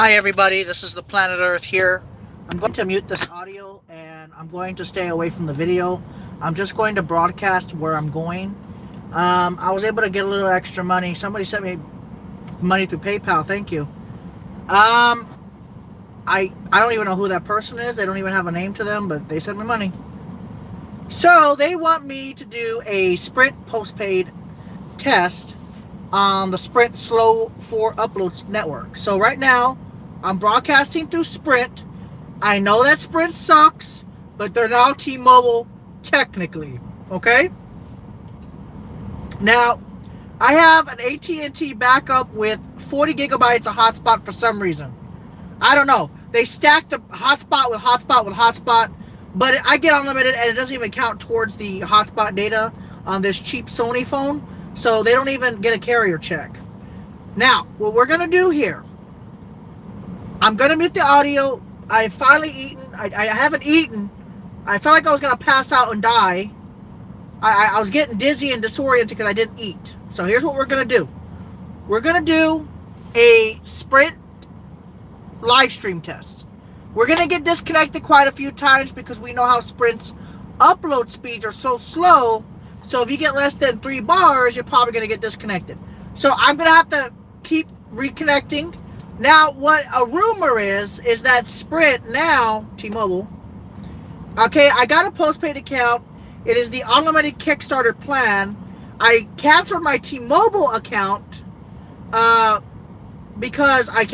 Hi everybody, this is the Planet Earth here. I'm going to mute this audio and I'm going to stay away from the video. I'm just going to broadcast where I'm going. I was able to get a little extra money. Somebody sent me money through PayPal. Thank you. I don't even know who that person is. They don't even have a name to them, but they sent me money. So they want me to do a Sprint postpaid test on the Sprint Slow for Uploads network. So right now, I'm broadcasting through Sprint. I know that Sprint sucks, but they're now T-Mobile technically, okay? Now, I have an AT&T backup with 40 gigabytes of hotspot for some reason. I don't know. They stacked a hotspot with hotspot with hotspot, but I get unlimited and it doesn't even count towards the hotspot data on this cheap Sony phone. So they don't even get a carrier check. Now, what we're going to do here, I'm going to mute the audio. I've finally eaten. I haven't eaten. I felt like I was going to pass out and die. I was getting dizzy and disoriented because I didn't eat. So here's what we're going to do. We're going to do a Sprint live stream test. We're going to get disconnected quite a few times because we know how Sprint's upload speeds are so slow. So if you get less than 3 bars, you're probably going to get disconnected. So I'm going to have to keep reconnecting. Now, what a rumor is that Sprint now, T-Mobile, okay, I got a postpaid account. It is the unlimited Kickstarter plan. I canceled my T-Mobile account because I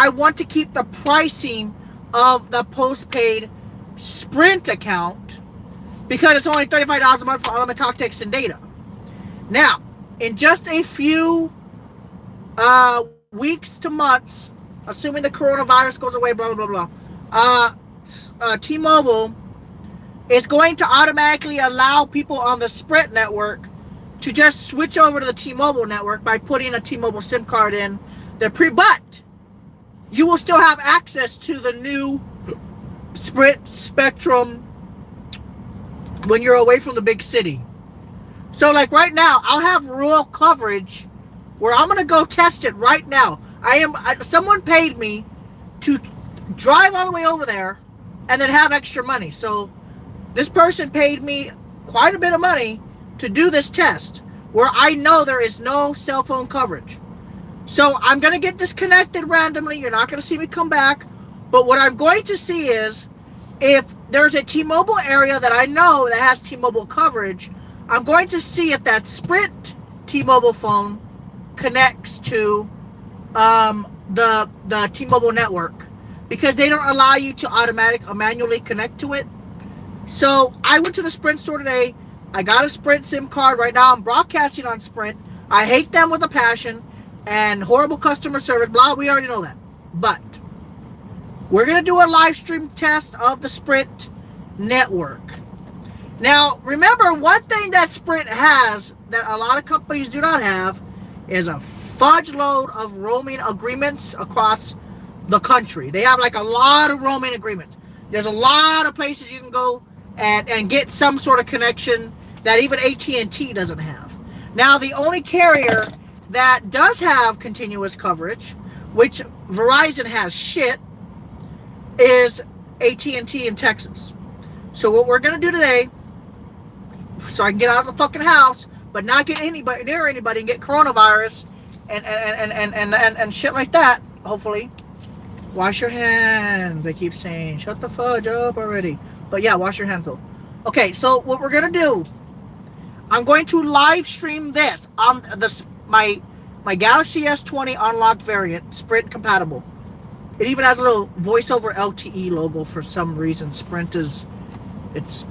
want to keep the pricing of the postpaid Sprint account, because it's only $35 a month for unlimited talk, text, and data. Now, in just a few weeks to months, assuming the coronavirus goes away, blah, blah, blah, blah, T-Mobile is going to automatically allow people on the Sprint network to just switch over to the T-Mobile network by putting a T-Mobile SIM card in their but you will still have access to the new Sprint Spectrum when you're away from the big city. So like right now, I'll have rural coverage where I'm going to go test it right now. Someone paid me to drive all the way over there and then have extra money. So this person paid me quite a bit of money to do this test where I know there is no cell phone coverage. So I'm going to get disconnected randomly. You're not going to see me come back. But what I'm going to see is if there's a T-Mobile area that I know that has T-Mobile coverage, I'm going to see if that Sprint T-Mobile phone connects to the T-Mobile network, because they don't allow you to manually connect to it. So I went to the Sprint store today. I got a Sprint SIM card. Right now I'm broadcasting on Sprint. I hate them with a passion and horrible customer service, blah, we already know that. But we're going to do a live stream test of the Sprint network. Now, remember, one thing that Sprint has that a lot of companies do not have is a fudge load of roaming agreements across the country. They have like a lot of roaming agreements. There's a lot of places you can go and get some sort of connection that even AT&T doesn't have. Now, the only carrier that does have continuous coverage, which Verizon has shit, is AT&T in Texas. So what we're going to do today, so I can get out of the fucking house, but not get anybody near anybody and get coronavirus and shit like that, hopefully. Wash your hands. They keep saying, shut the fudge up already. But yeah, wash your hands though. Okay, so what we're going to do, I'm going to live stream this on my Galaxy S20 unlocked variant, Sprint compatible. It even has a little voiceover LTE logo for some reason. Sprint it's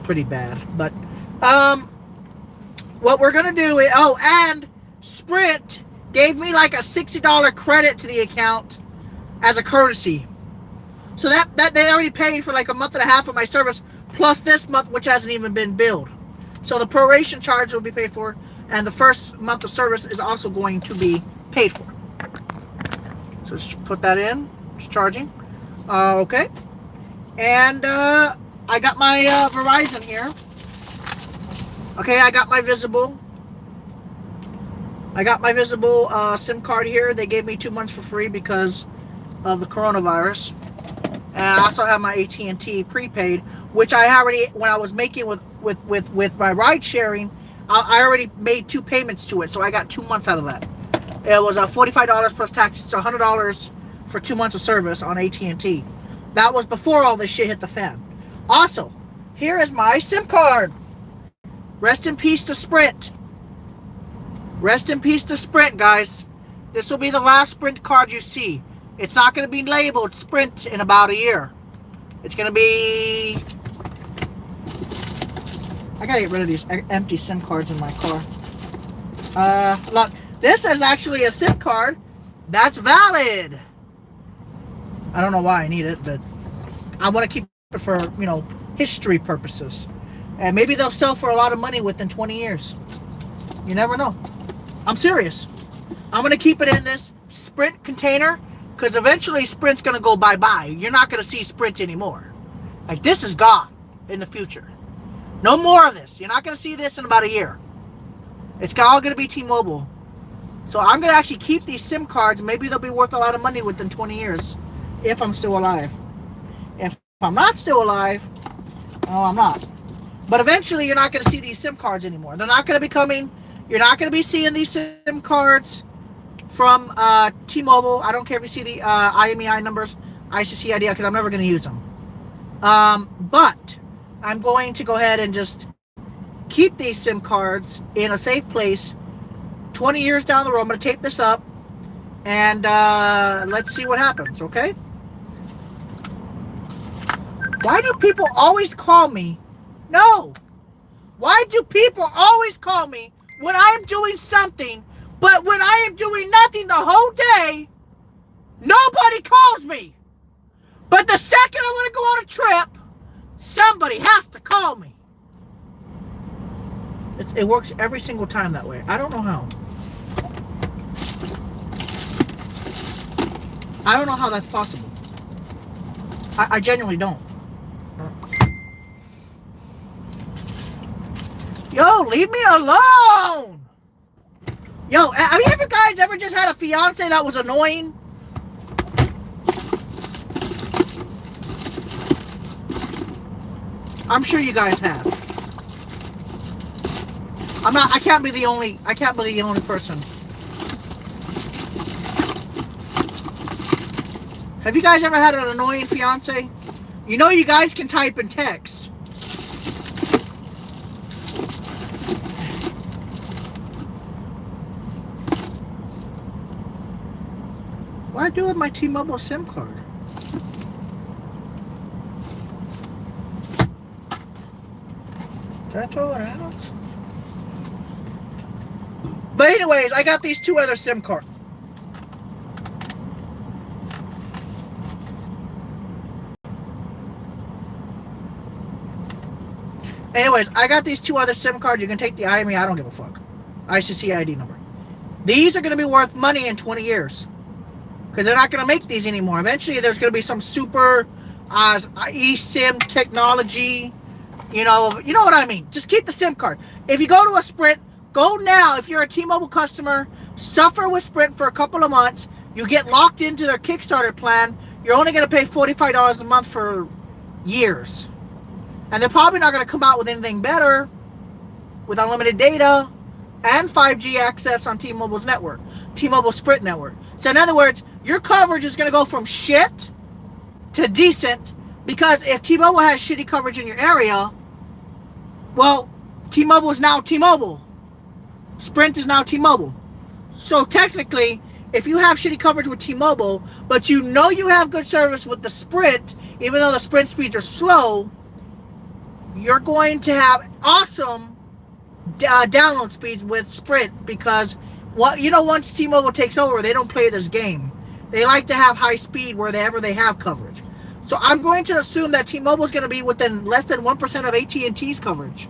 pretty bad. But what we're gonna do is, and Sprint gave me like a $60 credit to the account as a courtesy. So that they already paid for like a month and a half of my service, plus this month, which hasn't even been billed. So the proration charge will be paid for, and the first month of service is also going to be paid for. So just put that in. It's charging. Okay. And I got my Verizon here. Okay, I got my visible. I got my visible SIM card here. They gave me 2 months for free because of the coronavirus. And I also have my AT&T prepaid, which I already, when I was making with my ride sharing, I already made 2 payments to it, so I got 2 months out of that. It was $45 plus tax. It's $100 for 2 months of service on AT&T. That was before all this shit hit the fan. Also, here is my SIM card. Rest in peace to Sprint. Rest in peace to Sprint, guys. This will be the last Sprint card you see. It's not going to be labeled Sprint in about a year. It's going to be... I got to get rid of these empty SIM cards in my car. Look, this is actually a SIM card that's valid. I don't know why I need it, but I want to keep it for, you know, history purposes. And maybe they'll sell for a lot of money within 20 years. You never know. I'm serious. I'm going to keep it in this Sprint container because eventually Sprint's going to go bye-bye. You're not going to see Sprint anymore. Like, this is gone in the future. No more of this. You're not going to see this in about a year. It's all going to be T-Mobile. So I'm going to actually keep these SIM cards. Maybe they'll be worth a lot of money within 20 years if I'm still alive. If I'm not still alive, oh, I'm not. But eventually, you're not going to see these SIM cards anymore. They're not going to be coming. You're not going to be seeing these SIM cards from T-Mobile. I don't care if you see the IMEI numbers, ICC ID, because I'm never going to use them. But I'm going to go ahead and just keep these SIM cards in a safe place. 20 years down the road, I'm going to tape this up, and let's see what happens, okay? Why do people always call me? No. Why do people always call me when I'm doing something, but when I am doing nothing the whole day, nobody calls me? But the second I want to go on a trip, somebody has to call me. It works every single time that way. I don't know how. I don't know how that's possible. I genuinely don't. Yo, leave me alone! Yo, have you guys ever just had a fiance that was annoying? I'm sure you guys have. I can't be the only person. Have you guys ever had an annoying fiance? You know you guys can type and text. What do I do with my T-Mobile SIM card? Did I throw it out? But anyways, I got these 2 other SIM cards. Anyways, I got these 2 other SIM cards. You can take the IMEI. I don't give a fuck. ICC ID number. These are going to be worth money in 20 years. Because they're not going to make these anymore. Eventually, there's going to be some super eSIM technology. You know what I mean. Just keep the SIM card. If you go to a Sprint, go now. If you're a T-Mobile customer, suffer with Sprint for a couple of months. You get locked into their Kickstarter plan. You're only going to pay $45 a month for years. And they're probably not going to come out with anything better with unlimited data and 5G access on T-Mobile's network, T-Mobile Sprint network. So in other words, your coverage is going to go from shit to decent, because if T-Mobile has shitty coverage in your area, well, T-Mobile is now T-Mobile. Sprint is now T-Mobile. So technically, if you have shitty coverage with T-Mobile, but you know you have good service with the Sprint, even though the Sprint speeds are slow, you're going to have awesome download speeds with Sprint, because once T-Mobile takes over, they don't play this game. They like to have high speed wherever they have coverage. So I'm going to assume that T-Mobile is going to be within less than 1% of AT&T's coverage.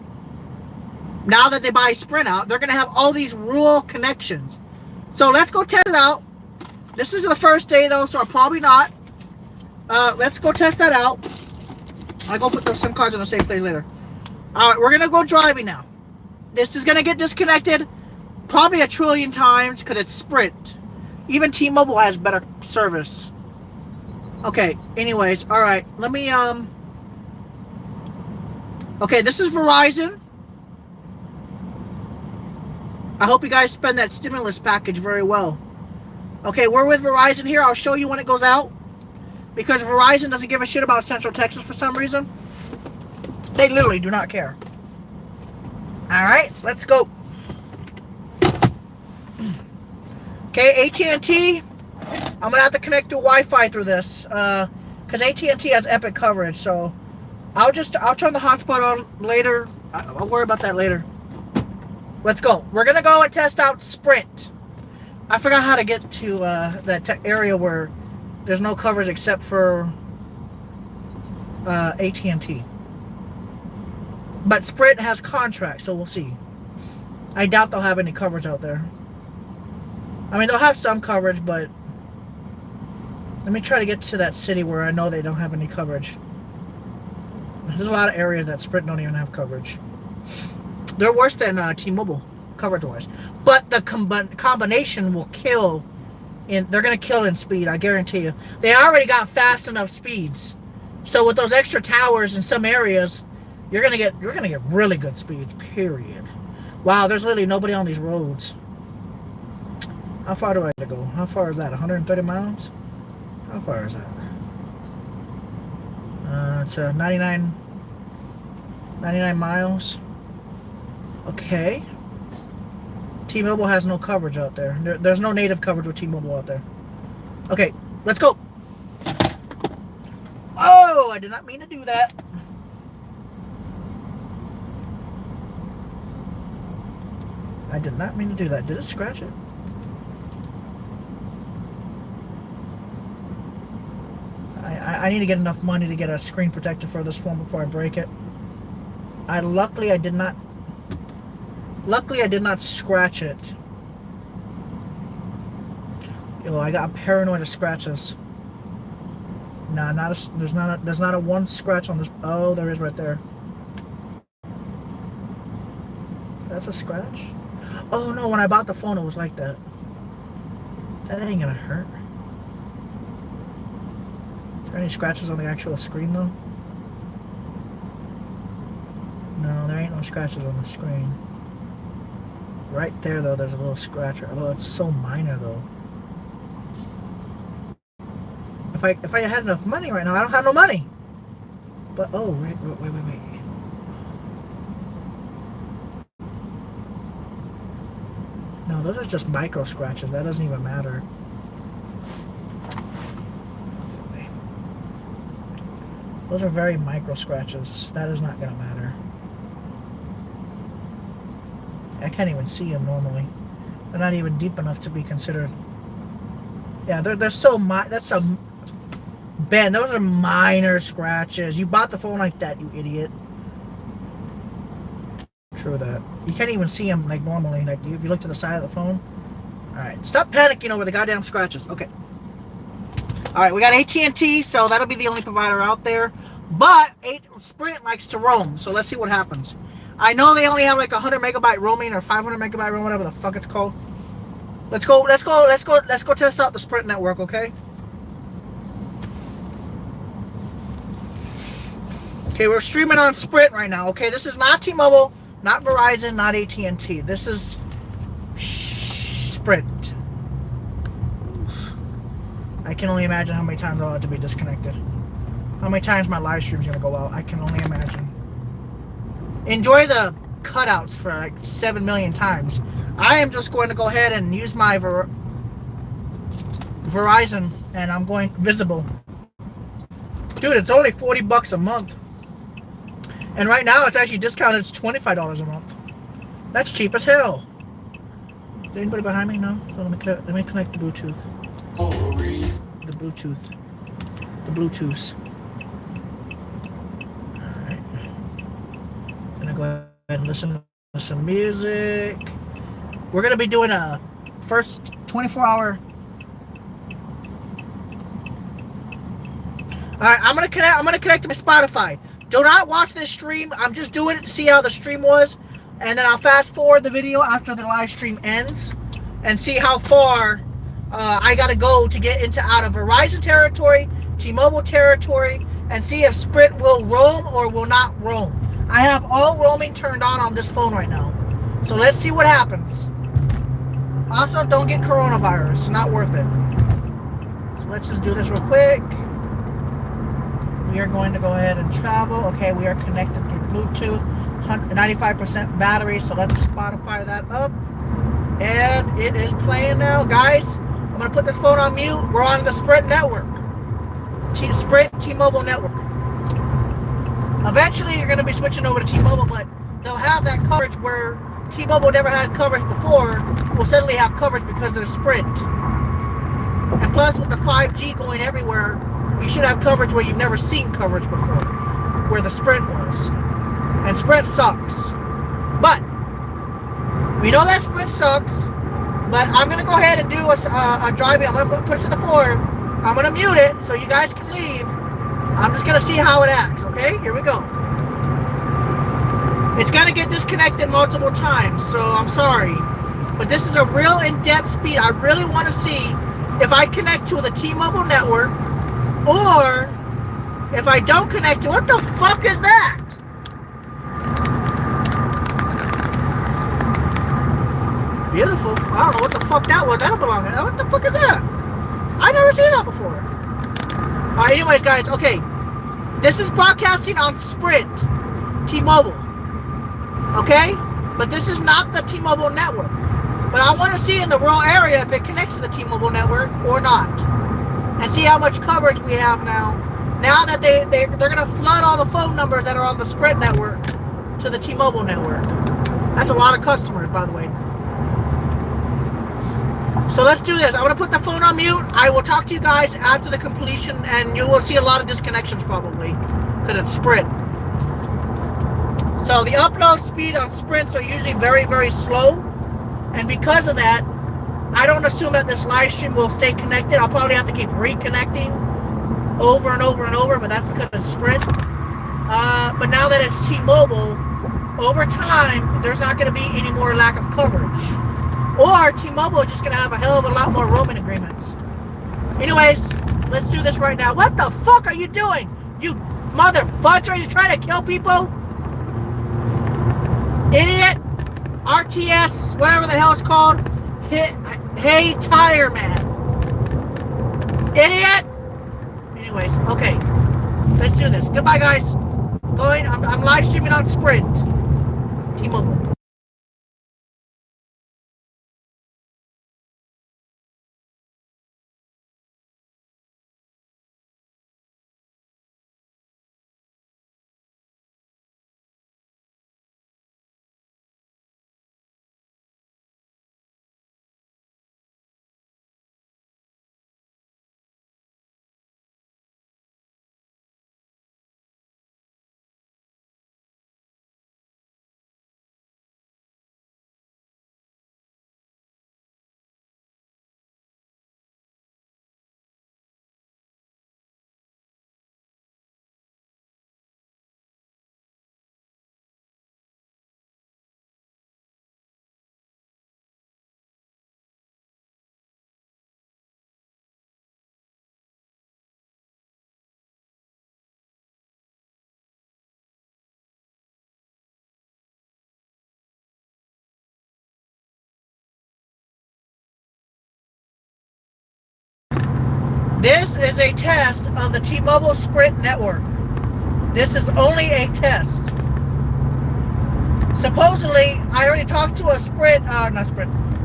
Now that they buy Sprint out, they're going to have all these rural connections. So let's go test it out. This is the first day though, so probably not. Let's go test that out. I'll go put those SIM cards in a safe place later. Alright, we're going to go driving now. This is going to get disconnected. Probably a trillion times because it's Sprint. Even T-Mobile has better service. Okay, anyways, all right. Let me, okay, this is Verizon. I hope you guys spend that stimulus package very well. Okay, we're with Verizon here. I'll show you when it goes out. Because Verizon doesn't give a shit about Central Texas for some reason. They literally do not care. Alright, let's go. Okay, AT&T. I'm going to have to connect to Wi-Fi through this. Because AT&T has epic coverage. So, I'll turn the hotspot on later. I'll worry about that later. Let's go. We're going to go and test out Sprint. I forgot how to get to that area where there's no coverage except for AT&T. But Sprint has contracts, so we'll see. I doubt they'll have any coverage out there. I mean, they'll have some coverage, but let me try to get to that city where I know they don't have any coverage. There's a lot of areas that Sprint don't even have coverage. They're worse than T-Mobile, coverage-wise. But the combination will kill. They're going to kill in speed, I guarantee you. They already got fast enough speeds. So with those extra towers in some areas, you're going to get really good speeds, period. Wow, there's literally nobody on these roads. How far do I have to go? How far is that? 130 miles? How far is that? It's 99 miles. Okay. T-Mobile has no coverage out there. There's no native coverage with T-Mobile out there. Okay, let's go. Oh, I did not mean to do that. I did not mean to do that. Did it scratch it? I need to get enough money to get a screen protector for this phone before I break it. Luckily I did not scratch it. Yo, I'm paranoid of scratches. Nah, there's not a one scratch on this. Oh, there is right there. That's a scratch? Oh no, when I bought the phone it was like that. That ain't gonna hurt. Is there any scratches on the actual screen though? No, there ain't no scratches on the screen. Right there though, there's a little scratcher. Oh, it's so minor though. If I had enough money right now, I don't have no money. But oh, wait. No, those are just micro scratches. That doesn't even matter. Those are very micro scratches. That is not gonna matter. I can't even see them normally. They're not even deep enough to be considered. Yeah, they're so that's a Ben. Those are minor scratches. You bought the phone like that, you idiot. True that. You can't even see them like normally. Like if you look to the side of the phone. All right, stop panicking over the goddamn scratches. Okay. All right, we got AT&T, so that'll be the only provider out there. But Sprint likes to roam, so let's see what happens. I know they only have like 100 megabyte roaming or 500 megabyte roaming, whatever the fuck it's called. Let's go test out the Sprint network, okay? Okay, we're streaming on Sprint right now, okay? This is not T-Mobile, not Verizon, not AT&T. This is Sprint. I can only imagine how many times I'll have to be disconnected. How many times my live stream's gonna go out. I can only imagine. Enjoy the cutouts for like 7 million times. I am just going to go ahead and use my Verizon, and I'm going visible. Dude, it's only $40 a month. And right now it's actually discounted. It's $25 a month. That's cheap as hell. Is anybody behind me? No? So let me connect the Bluetooth. The Bluetooth. Alright. Gonna go ahead and listen to some music. We're gonna be doing a first 24-hour. Alright, I'm gonna connect to my Spotify. Do not watch this stream. I'm just doing it to see how the stream was. and then I'll fast forward the video after the live stream ends and see how far I got to go to get into out of Verizon territory, T-Mobile territory, and see if Sprint will roam or will not roam. I have all roaming turned on this phone right now. So let's see what happens. Also, don't get coronavirus. It's not worth it. So let's just do this real quick. We are going to go ahead and travel. Okay, we are connected through Bluetooth. 95% battery. So let's Spotify that up. And it is playing now. Guys, I'm going to put this phone on mute. We're on the Sprint network. Sprint T-Mobile network. Eventually, you're going to be switching over to T-Mobile, but they'll have that coverage where T-Mobile never had coverage before. Will suddenly have coverage because they're Sprint. And plus, with the 5G going everywhere, you should have coverage where you've never seen coverage before, where the Sprint was. And Sprint sucks. But we know that Sprint sucks. But I'm going to go ahead and do a driving. I'm going to put it to the floor. I'm going to mute it so you guys can leave. I'm just going to see how it acts, okay? Here we go. It's going to get disconnected multiple times, so I'm sorry. But this is a real in-depth speed. I really want to see if I connect to the T-Mobile network or if I don't connect to... What the fuck is that? Beautiful. I don't know what the fuck that was. That don't belong in there. What the fuck is that? I never seen that before. Alright, anyways, guys, okay. This is broadcasting on Sprint, T-Mobile. Okay? But this is not the T-Mobile network. But I want to see in the rural area if it connects to the T-Mobile network or not. And see how much coverage we have now. Now that they're going to flood all the phone numbers that are on the Sprint network to the T-Mobile network. That's a lot of customers, by the way. So let's do this. I'm going to put the phone on mute. I will talk to you guys after the completion, and you will see a lot of disconnections probably, because it's Sprint. So the upload speed on Sprints are usually very, very slow, and because of that, I don't assume that this live stream will stay connected. I'll probably have to keep reconnecting over and over and over, but that's because it's Sprint. But now that it's T-Mobile, over time, there's not going to be any more lack of coverage. Or T-Mobile is just going to have a hell of a lot more roaming agreements. Anyways, let's do this right now. What the fuck are you doing? You motherfucker, are you trying to kill people? Idiot. RTS, whatever the hell it's called. Hey, tire man. Idiot. Anyways, okay. Let's do this. Goodbye, guys. I'm live streaming on Sprint. T-Mobile. This is a test of the T-Mobile Sprint network. This is only a test. Supposedly, I already talked to a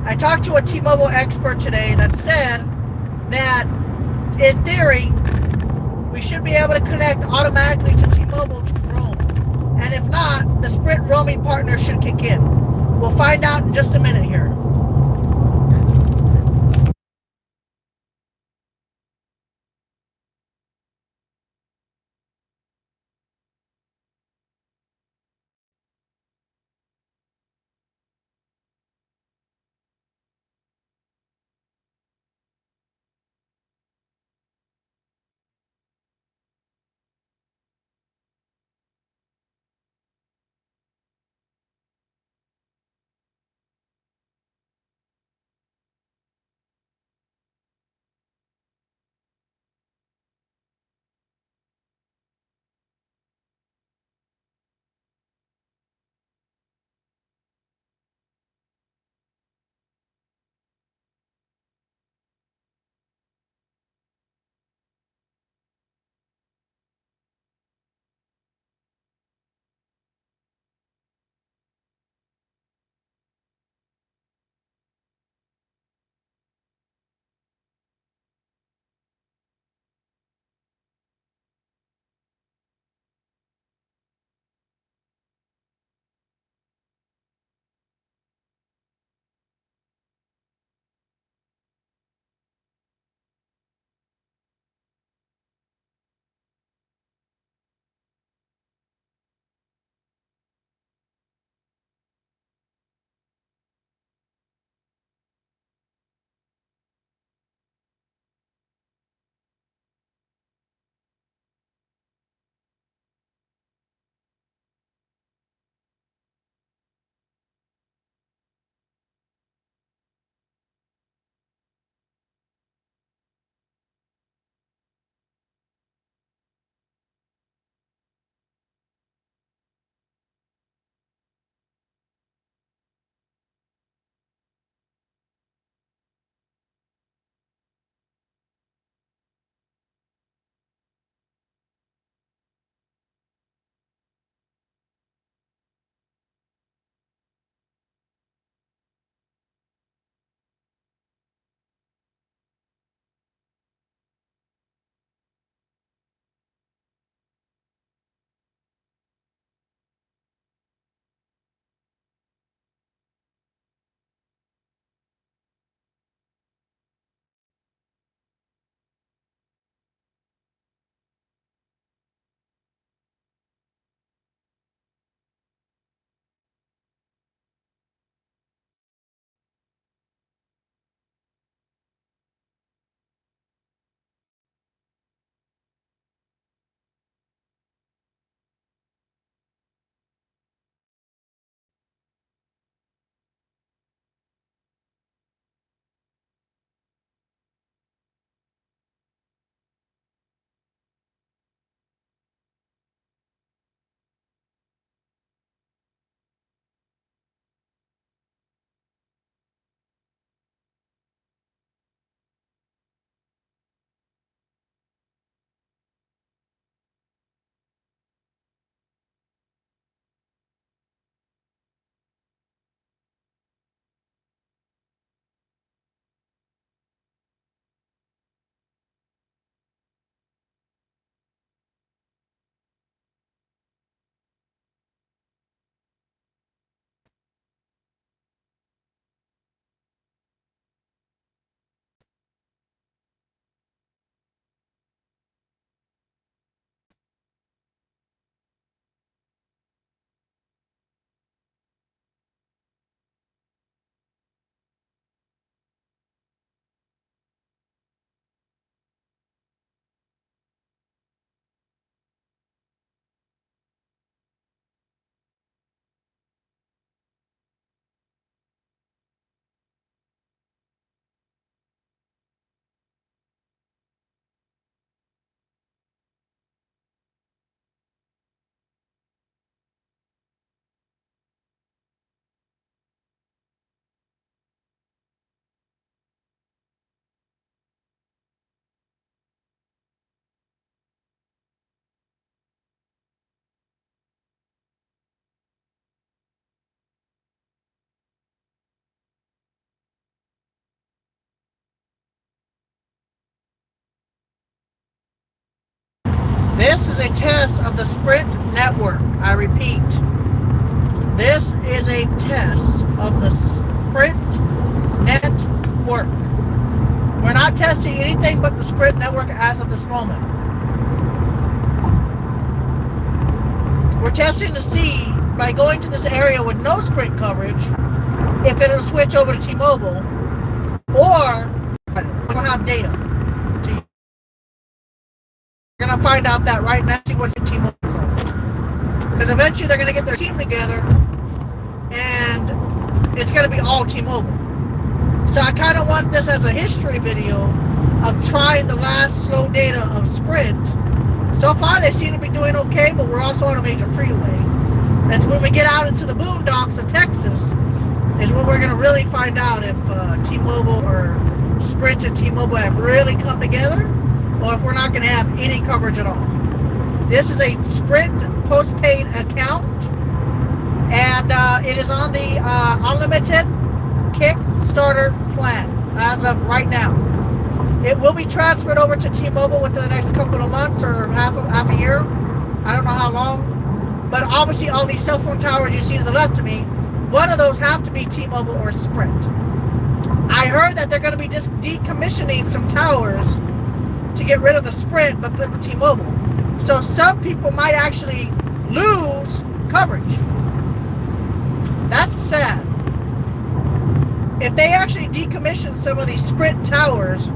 I talked to a T-Mobile expert today that said that, in theory, we should be able to connect automatically to T-Mobile to roam. And if not, the Sprint roaming partner should kick in. We'll find out in just a minute here. This is a test of the Sprint network. I repeat, this is a test of the Sprint network. We're not testing anything but the Sprint network as of this moment. We're testing to see, by going to this area with no Sprint coverage, if it'll switch over to T-Mobile, or don't have data. We're going to find out that right now, see what's in T-Mobile coverage. Because eventually they're going to get their team together, and it's going to be all T-Mobile. So I kind of want this as a history video of trying the last slow data of Sprint. So far they seem to be doing okay, but we're also on a major freeway. That's when we get out into the boondocks of Texas is when we're going to really find out if T-Mobile or Sprint and T-Mobile have really come together, or if we're not going to have any coverage at all. This is a Sprint postpaid account, and it is on the unlimited Kickstarter plan as of right now. It will be transferred over to T-Mobile within the next couple of months or half a year. I don't know how long. But obviously all these cell phone towers you see to the left of me, one of those have to be T-Mobile or Sprint. I heard that they're going to be just decommissioning some towers to get rid of the Sprint but put the T-Mobile. So some people might actually lose coverage. That's sad. If they actually decommission some of these Sprint towers,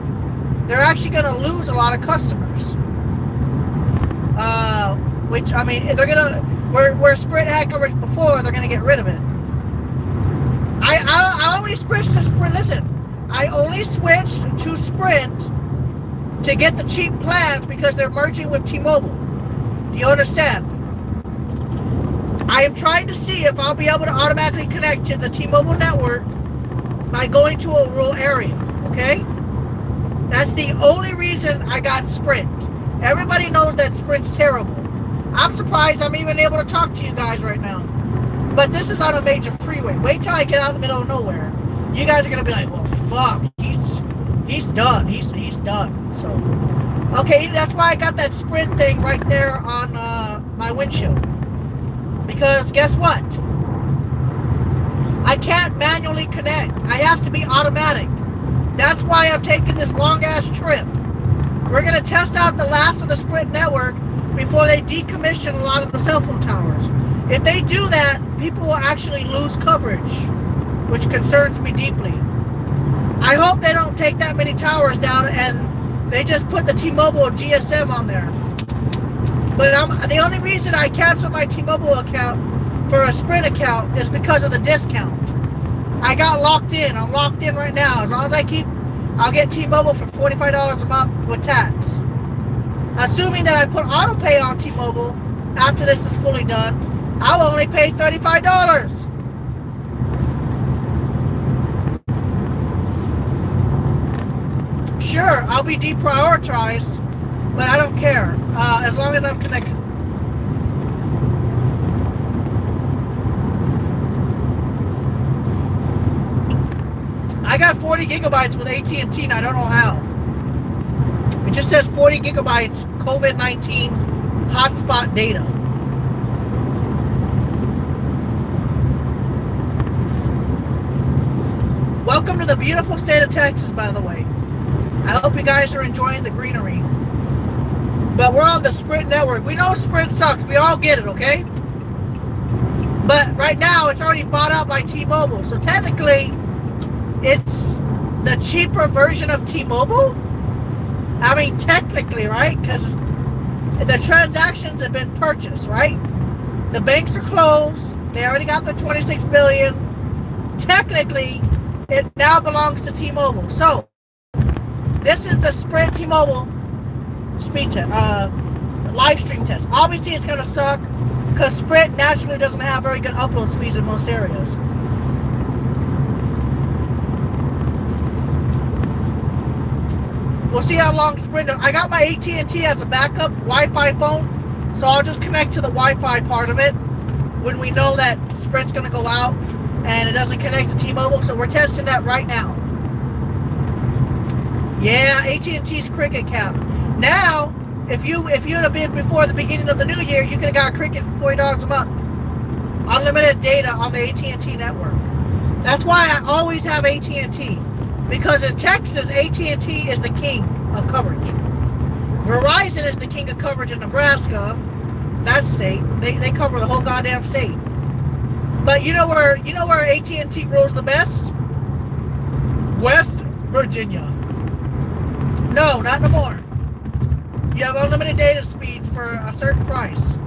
they're actually going to lose a lot of customers. Which, I mean, they're going to, where Sprint had coverage before, they're going to get rid of it. I only switched to Sprint. Listen, I only switched to Sprint to get the cheap plans because they're merging with T-Mobile. Do you understand? I am trying to see if I'll be able to automatically connect to the T-Mobile network by going to a rural area, okay? That's the only reason I got Sprint. Everybody knows that Sprint's terrible. I'm surprised I'm even able to talk to you guys right now. But this is on a major freeway. Wait till I get out in the middle of nowhere. You guys are going to be like, well, fuck, he's done. He's done. So, okay, that's why I got that Sprint thing right there on my windshield. Because guess what? I can't manually connect. I have to be automatic. That's why I'm taking this long-ass trip. We're going to test out the last of the Sprint network before they decommission a lot of the cell phone towers. If they do that, people will actually lose coverage, which concerns me deeply. I hope they don't take that many towers down and they just put the T-Mobile GSM on there. But the only reason I canceled my T-Mobile account for a Sprint account is because of the discount. I got locked in. I'm locked in right now. As long as I'll get T-Mobile for $45 a month with tax. Assuming that I put auto pay on T-Mobile after this is fully done, I'll only pay $35. Sure, I'll be deprioritized, but I don't care, as long as I'm connected. I got 40 gigabytes with AT&T and I don't know how. It just says 40 gigabytes COVID-19 hotspot data. Welcome to the beautiful state of Texas, by the way. I hope you guys are enjoying the greenery. But we're on the Sprint network. We know Sprint sucks. We all get it, okay? But right now, it's already bought out by T-Mobile. So technically, it's the cheaper version of T-Mobile. I mean, technically, right? Because the transactions have been purchased, right? The banks are closed. They already got the $26 billion. Technically, it now belongs to T-Mobile. So, this is the Sprint T-Mobile speed test, live stream test. Obviously, it's going to suck because Sprint naturally doesn't have very good upload speeds in most areas. We'll see how long Sprint does. I got my AT&T as a backup Wi-Fi phone, so I'll just connect to the Wi-Fi part of it when we know that Sprint's going to go out and it doesn't connect to T-Mobile. So we're testing that right now. Yeah, AT&T's cricket cap. Now, If you'd have been before the beginning of the new year, you could have got Cricket for $40 a month. Unlimited data on the AT&T network. That's why I always have AT&T. Because in Texas, AT&T is the king of coverage. Verizon is the king of coverage in Nebraska, that state. They cover the whole goddamn state. But you know where AT&T rules the best? West Virginia. No, not no more. You have unlimited data speeds for a certain price.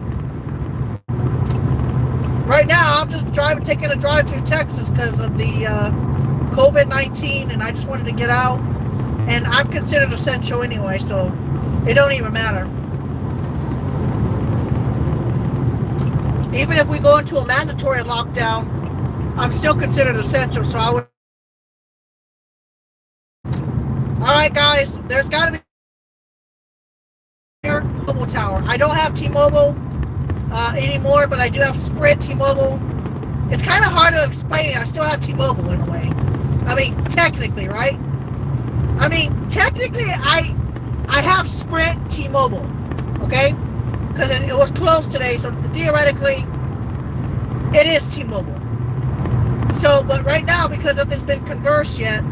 Right now, I'm just taking a drive through Texas because of the COVID-19, and I just wanted to get out. And I'm considered essential anyway, so it don't even matter. Even if we go into a mandatory lockdown, I'm still considered essential, so I would. Alright guys, there's got to be a mobile tower. I don't have T-Mobile anymore, but I do have Sprint T-Mobile. It's kind of hard to explain. I still have T-Mobile in a way. I mean, technically, right? I mean, technically, I have Sprint T-Mobile, okay? Because it was closed today, so theoretically, it is T-Mobile. So, but right now, because nothing's been conversed yet,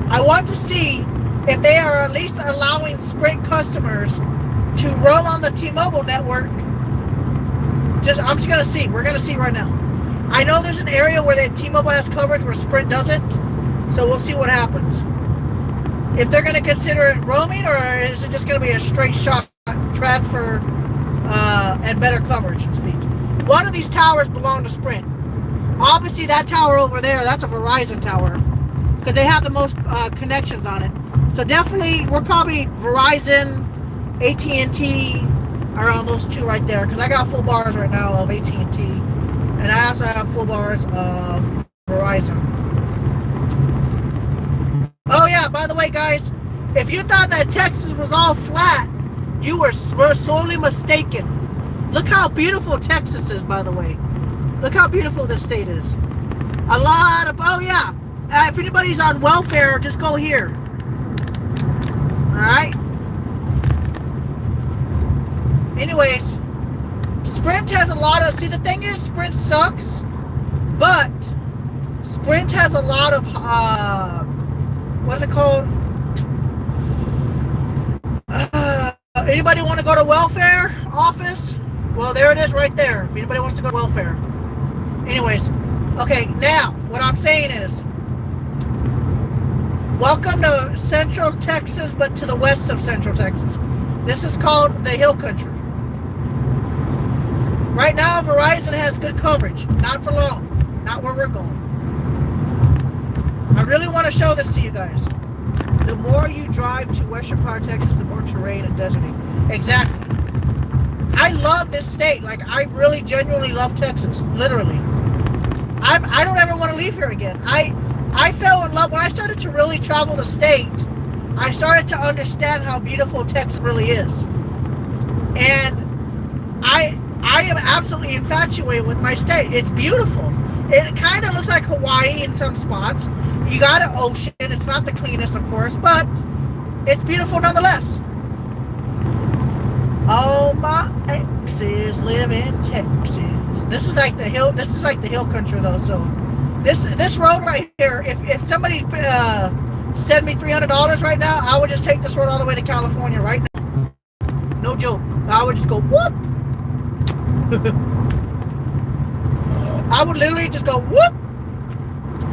I want to see if they are at least allowing Sprint customers to roam on the T-Mobile network. I'm just going to see. We're going to see right now. I know there's an area where T-Mobile has coverage where Sprint doesn't, so we'll see what happens. If they're going to consider it roaming, or is it just going to be a straight shot transfer and better coverage and speeds? One of these towers belong to Sprint. Obviously, that tower over there, that's a Verizon tower, because they have the most connections on it. So definitely, we're probably Verizon, AT&T are on those two right there, because I got full bars right now of AT&T, and I also have full bars of Verizon. Oh yeah, by the way, guys, if you thought that Texas was all flat, you were sorely mistaken. Look how beautiful Texas is, by the way. Look how beautiful this state is. A lot of, oh yeah, if anybody's on welfare, just go here. Alright? Anyways, Sprint has a lot of, see the thing is, Sprint sucks, but Sprint has a lot of, what's it called? Anybody want to go to welfare office? Well, there it is right there, if anybody wants to go to welfare. Anyways, okay, now, what I'm saying is, welcome to Central Texas, but to the west of Central Texas. This is called the Hill Country. Right now, Verizon has good coverage. Not for long. Not where we're going. I really want to show this to you guys. The more you drive to western part of Texas, the more terrain and deserty. Exactly. I love this state. Like, I really genuinely love Texas. Literally. I don't ever want to leave here again. I fell in love when I started to really travel the state. I started to understand how beautiful Texas really is. And I am absolutely infatuated with my state. It's beautiful. It kind of looks like Hawaii in some spots. You got an ocean. It's not the cleanest, of course, but it's beautiful nonetheless. All my exes live in Texas. This is like the hill. This is like the hill country, though. So this road right here. If somebody send me $300 right now, I would just take this road all the way to California right now. No joke. I would just go whoop. I would literally just go whoop.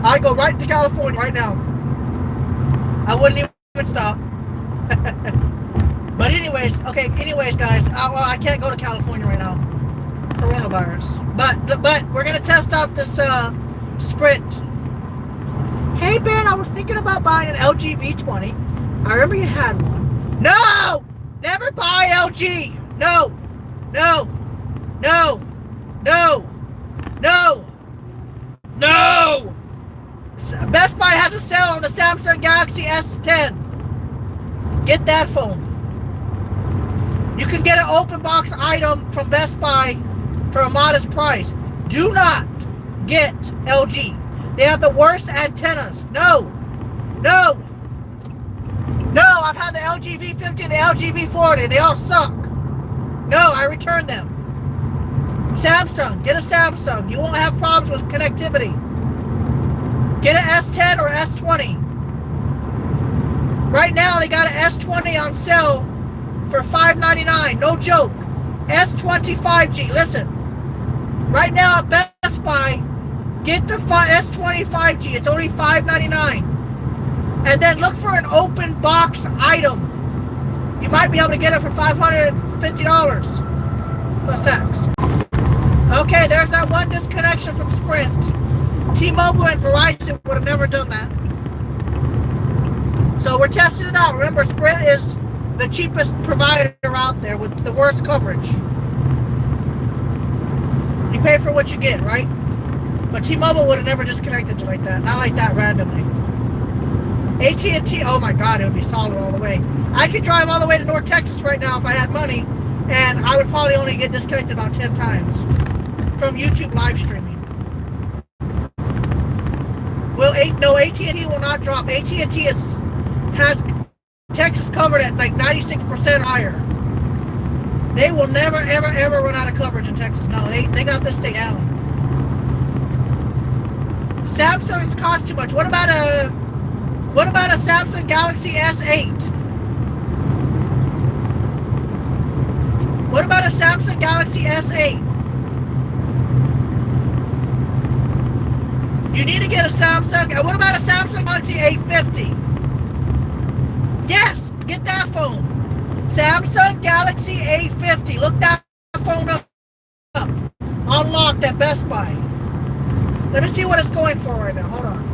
I'd go right to California right now. I wouldn't even stop. But anyways, okay. Anyways, guys, I can't go to California right now. Coronavirus. But we're gonna test out this Sprint. Hey Ben, I was thinking about buying an LG V20. I remember you had one. No! Never buy LG! No! No! No! No! No! No! Best Buy has a sale on the Samsung Galaxy S10. Get that phone. You can get an open box item from Best Buy for a modest price. Do not get LG. They have the worst antennas. No. No. No, I've had the LG V50 and the LG V40. They all suck. No, I returned them. Samsung. Get a Samsung. You won't have problems with connectivity. Get an S10 or S20. Right now, they got an S20 on sale for $599. No joke. S20 5G. Listen. Right now at Best Buy, get the S20 5G. It's only $599. And then look for an open box item. You might be able to get it for $550 plus tax. Okay, there's that one disconnection from Sprint. T-Mobile and Verizon would have never done that. So we're testing it out. Remember, Sprint is the cheapest provider out there with the worst coverage. You pay for what you get, right? But T-Mobile would have never disconnected you like that. Not like that randomly. AT&T, oh my God, it would be solid all the way. I could drive all the way to North Texas right now if I had money, and I would probably only get disconnected about 10 times from YouTube live streaming. No, AT&T will not drop. AT&T has Texas covered at like 96% higher. They will never, ever, ever run out of coverage in Texas. No, they got this state down. Samsung's cost too much. What about a Samsung Galaxy S8? What about a Samsung Galaxy S8? You need to get a Samsung. What about a Samsung Galaxy A50? Yes, get that phone. Samsung Galaxy A50. Look that phone up. Unlocked at Best Buy. Let me see what it's going for right now. Hold on.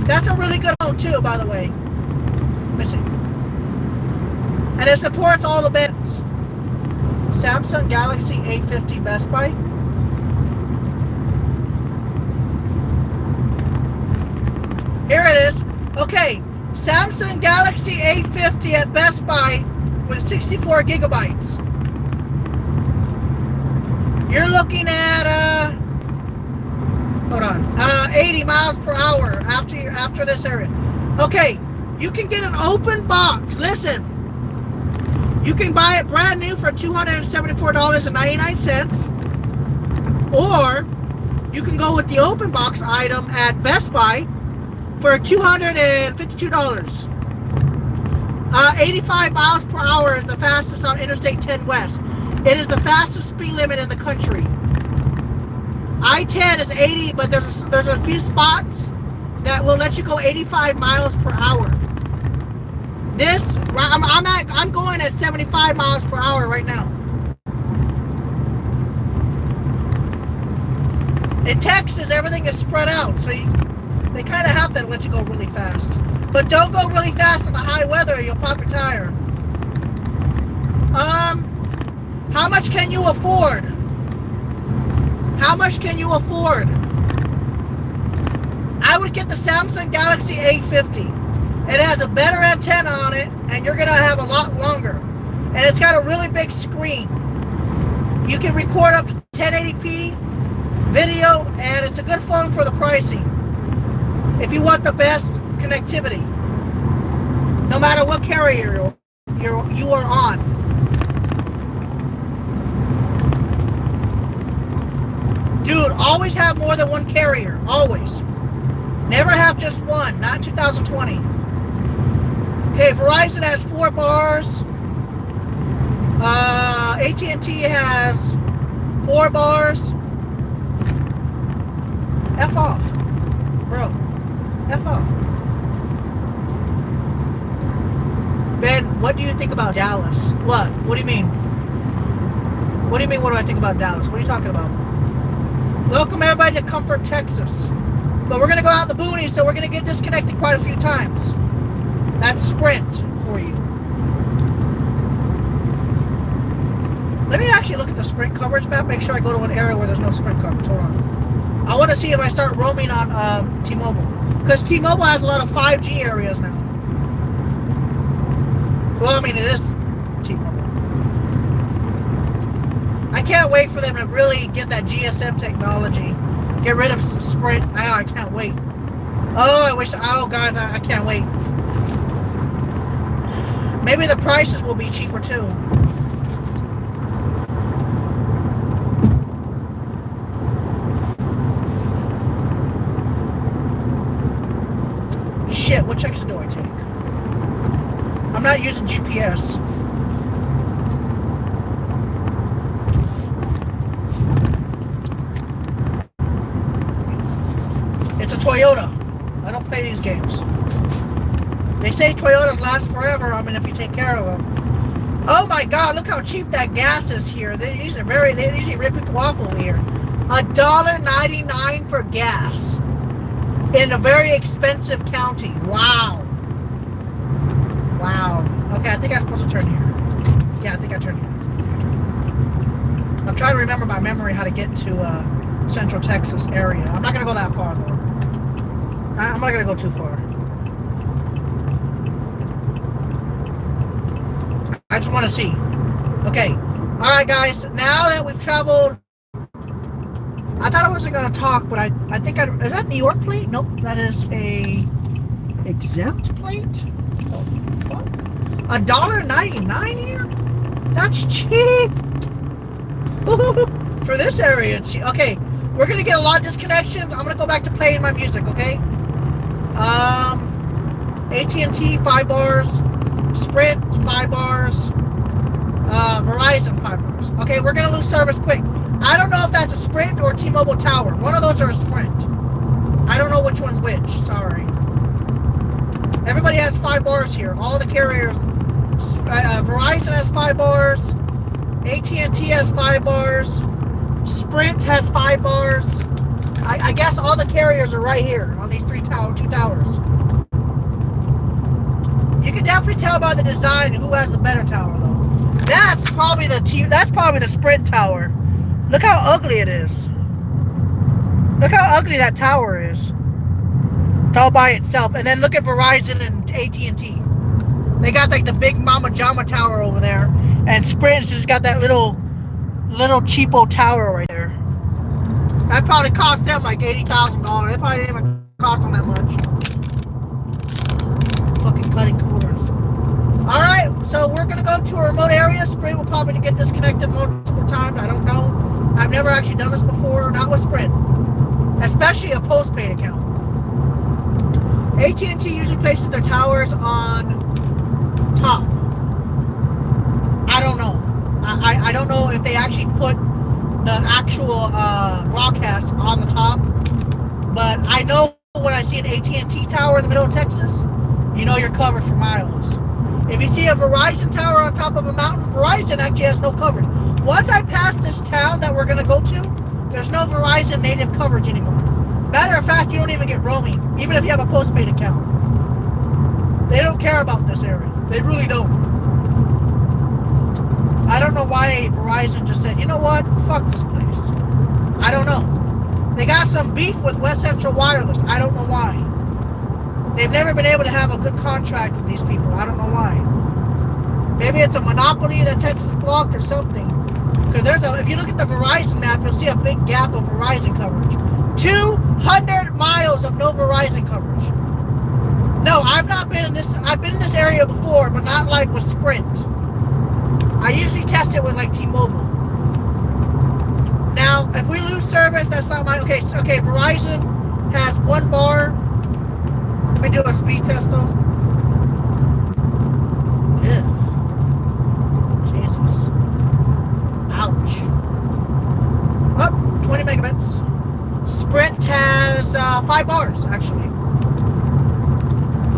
That's a really good phone too, by the way. Let me see. And it supports all the bands. Samsung Galaxy A50 Best Buy. Here it is. Okay, Samsung Galaxy A50 at Best Buy with 64 gigabytes. You're looking at 80 miles per hour after this area. Okay, you can get an open box. Listen, you can buy it brand new for $274.99, or you can go with the open box item at Best Buy for $252. 85 miles per hour is the fastest on Interstate 10 West. It is the fastest speed limit in the country. I-10 is 80, but there's a few spots that will let you go 85 miles per hour. I'm going at 75 miles per hour right now. In Texas, everything is spread out, so they kind of have to let you go really fast. But don't go really fast in the high weather, you'll pop your tire. How much can you afford? How much can you afford? I would get the Samsung Galaxy A50. It has a better antenna on it, and you're going to have a lot longer. And it's got a really big screen. You can record up to 1080p video, and it's a good phone for the pricing. If you want the best connectivity, no matter what carrier you are on. Dude, always have more than one carrier. Always. Never have just one. Not in 2020. Okay, Verizon has 4 bars. AT&T has 4 bars. F off. Bro. F off. Ben, what do you think about Dallas? What? What do you mean? What do you mean, what do I think about Dallas? What are you talking about? Welcome everybody to Comfort, Texas. But we're going to go out in the boonies, so we're going to get disconnected quite a few times. That's Sprint for you. Let me actually look at the Sprint coverage map, make sure I go to an area where there's no Sprint coverage. Hold on. I want to see if I start roaming on T-Mobile. Because T-Mobile has a lot of 5G areas now. Well, I mean, it is T-Mobile. I can't wait for them to really get that GSM technology. Get rid of Sprint. I can't wait. Oh, guys, I can't wait. Maybe the prices will be cheaper too. Shit, which exit do I take? I'm not using GPS. It's a Toyota. I don't play these games. They say Toyotas last forever. I mean, if you take care of them. Oh my God! Look how cheap that gas is here. They usually rip people off over here. $1.99 for gas in a very expensive county. Wow. Wow. Okay, I think I'm supposed to turn here. Yeah, I think I turned here. I'm trying to remember by memory how to get to Central Texas area. I'm not gonna go that far though. I'm not gonna go too far. I just want to see. Okay. All right, guys. Now that we've traveled, I thought I wasn't gonna talk, but I think is that New York plate? Nope. That is a exempt plate. Oh fuck! $1.99 here. That's cheap. For this area, it's cheap. Okay. We're gonna get a lot of disconnections. I'm gonna go back to playing my music. Okay. AT&T 5 bars, Sprint 5 bars, Verizon 5 bars. Okay, we're gonna lose service quick. I don't know if that's a Sprint or T-Mobile tower. One of those are a Sprint. I don't know which one's which. Sorry. Everybody has 5 bars here. All the carriers. Verizon has 5 bars. AT&T has 5 bars. Sprint has 5 bars. I guess all the carriers are right here on these two towers. You can definitely tell by the design who has the better tower, though. That's probably the Sprint tower. Look how ugly it is. Look how ugly that tower is. It's all by itself. And then look at Verizon and AT&T. They got like the big Mama Jama tower over there, and Sprint's just got that little cheapo tower right there. That probably cost them like $80,000. It probably didn't even cost them that much. Fucking cutting corners. Alright, so we're gonna go to a remote area. Sprint will probably get disconnected multiple times. I don't know. I've never actually done this before, not with Sprint. Especially a postpaid account. AT&T usually places their towers on top. I don't know. I don't know if they actually put the actual broadcast on the top, but I know when I see an AT&T tower in the middle of Texas, you know you're covered for miles. If you see a Verizon tower on top of a mountain, Verizon actually has no coverage. Once I pass this town that we're going to go to, there's no Verizon native coverage anymore. Matter of fact, you don't even get roaming, even if you have a postpaid account. They don't care about this area. They really don't. I don't know why Verizon just said, you know what, fuck this place. I don't know. They got some beef with West Central Wireless. I don't know why. They've never been able to have a good contract with these people. I don't know why. Maybe it's a monopoly that Texas blocked or something. Because if you look at the Verizon map, you'll see a big gap of Verizon coverage. 200 miles of no Verizon coverage. No, I've not been in this. I've been in this area before, but not like with Sprint. I usually test it with like T-Mobile. Now, if we lose service, that's not my... Okay, Verizon has 1 bar. Let me do a speed test, though. Ew. Jesus. Ouch. Oh, 20 megabits. Sprint has 5 bars, actually.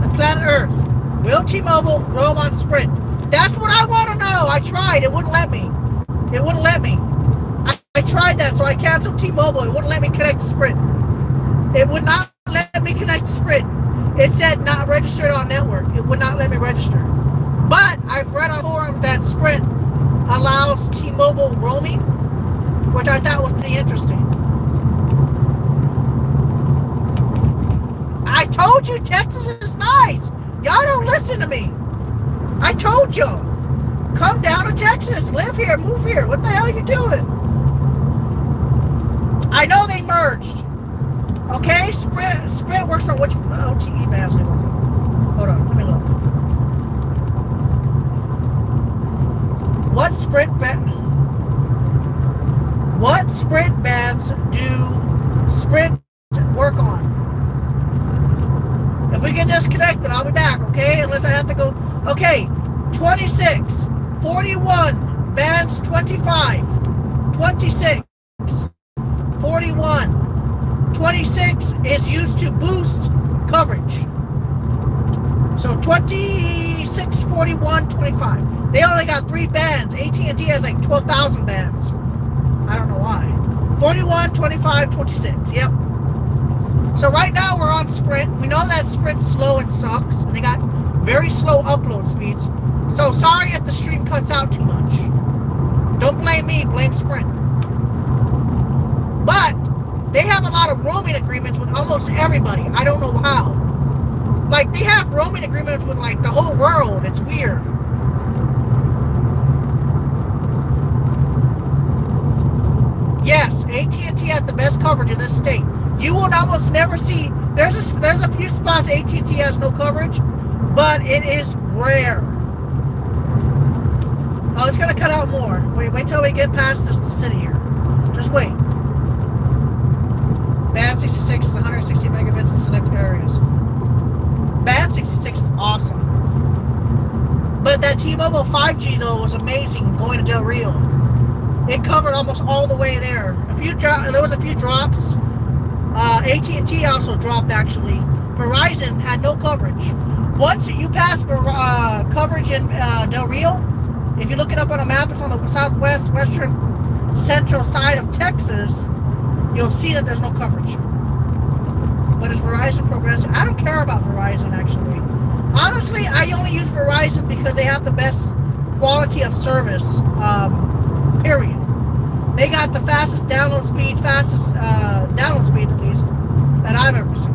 The planet Earth. Will T-Mobile roam on Sprint? That's what I want to know. I tried. It wouldn't let me. It wouldn't let me. I tried that, so I canceled T-Mobile. It wouldn't let me connect to Sprint. It would not let me connect to Sprint. It said not registered on network. It would not let me register. But I've read on forums that Sprint allows T-Mobile roaming, which I thought was pretty interesting. I told you Texas is nice. Y'all don't listen to me. I told y'all. Come down to Texas. Live here. Move here. What the hell are you doing? I know they merged. Okay? Sprint works on which LTE bands they work on. Hold on. Let me look. What Sprint bands do Sprint work on? If we get disconnected, I'll be back, okay? Unless I have to go. Okay, 26, 41, bands 25, 26, 41, 26 is used to boost coverage. So 26, 41, 25. They only got 3 bands. AT&T has like 12,000 bands. I don't know why. 41, 25, 26. Yep. So right now we're on Sprint. We know that Sprint's slow and sucks. And they got very slow upload speeds. So sorry if the stream cuts out too much. Don't blame me, blame Sprint. But they have a lot of roaming agreements with almost everybody. I don't know how. Like, they have roaming agreements with like the whole world. It's weird. Yes, AT&T has the best coverage in this state. You will almost never see. There's a few spots AT&T has no coverage, but it is rare. Oh, it's gonna cut out more. Wait till we get past this city here. Just wait. Band 66 is 160 megabits in select areas. Band 66 is awesome. But that T-Mobile 5G though was amazing going to Del Rio. It covered almost all the way there. There was a few drops. AT&T also dropped actually. Verizon had no coverage. Once you pass coverage in Del Rio, if you look it up on a map, it's on the southwest, western, central side of Texas. You'll see that there's no coverage. But is Verizon progressive? I don't care about Verizon actually. Honestly, I only use Verizon because they have the best quality of service. Period. They got the fastest download speeds, at least, that I've ever seen.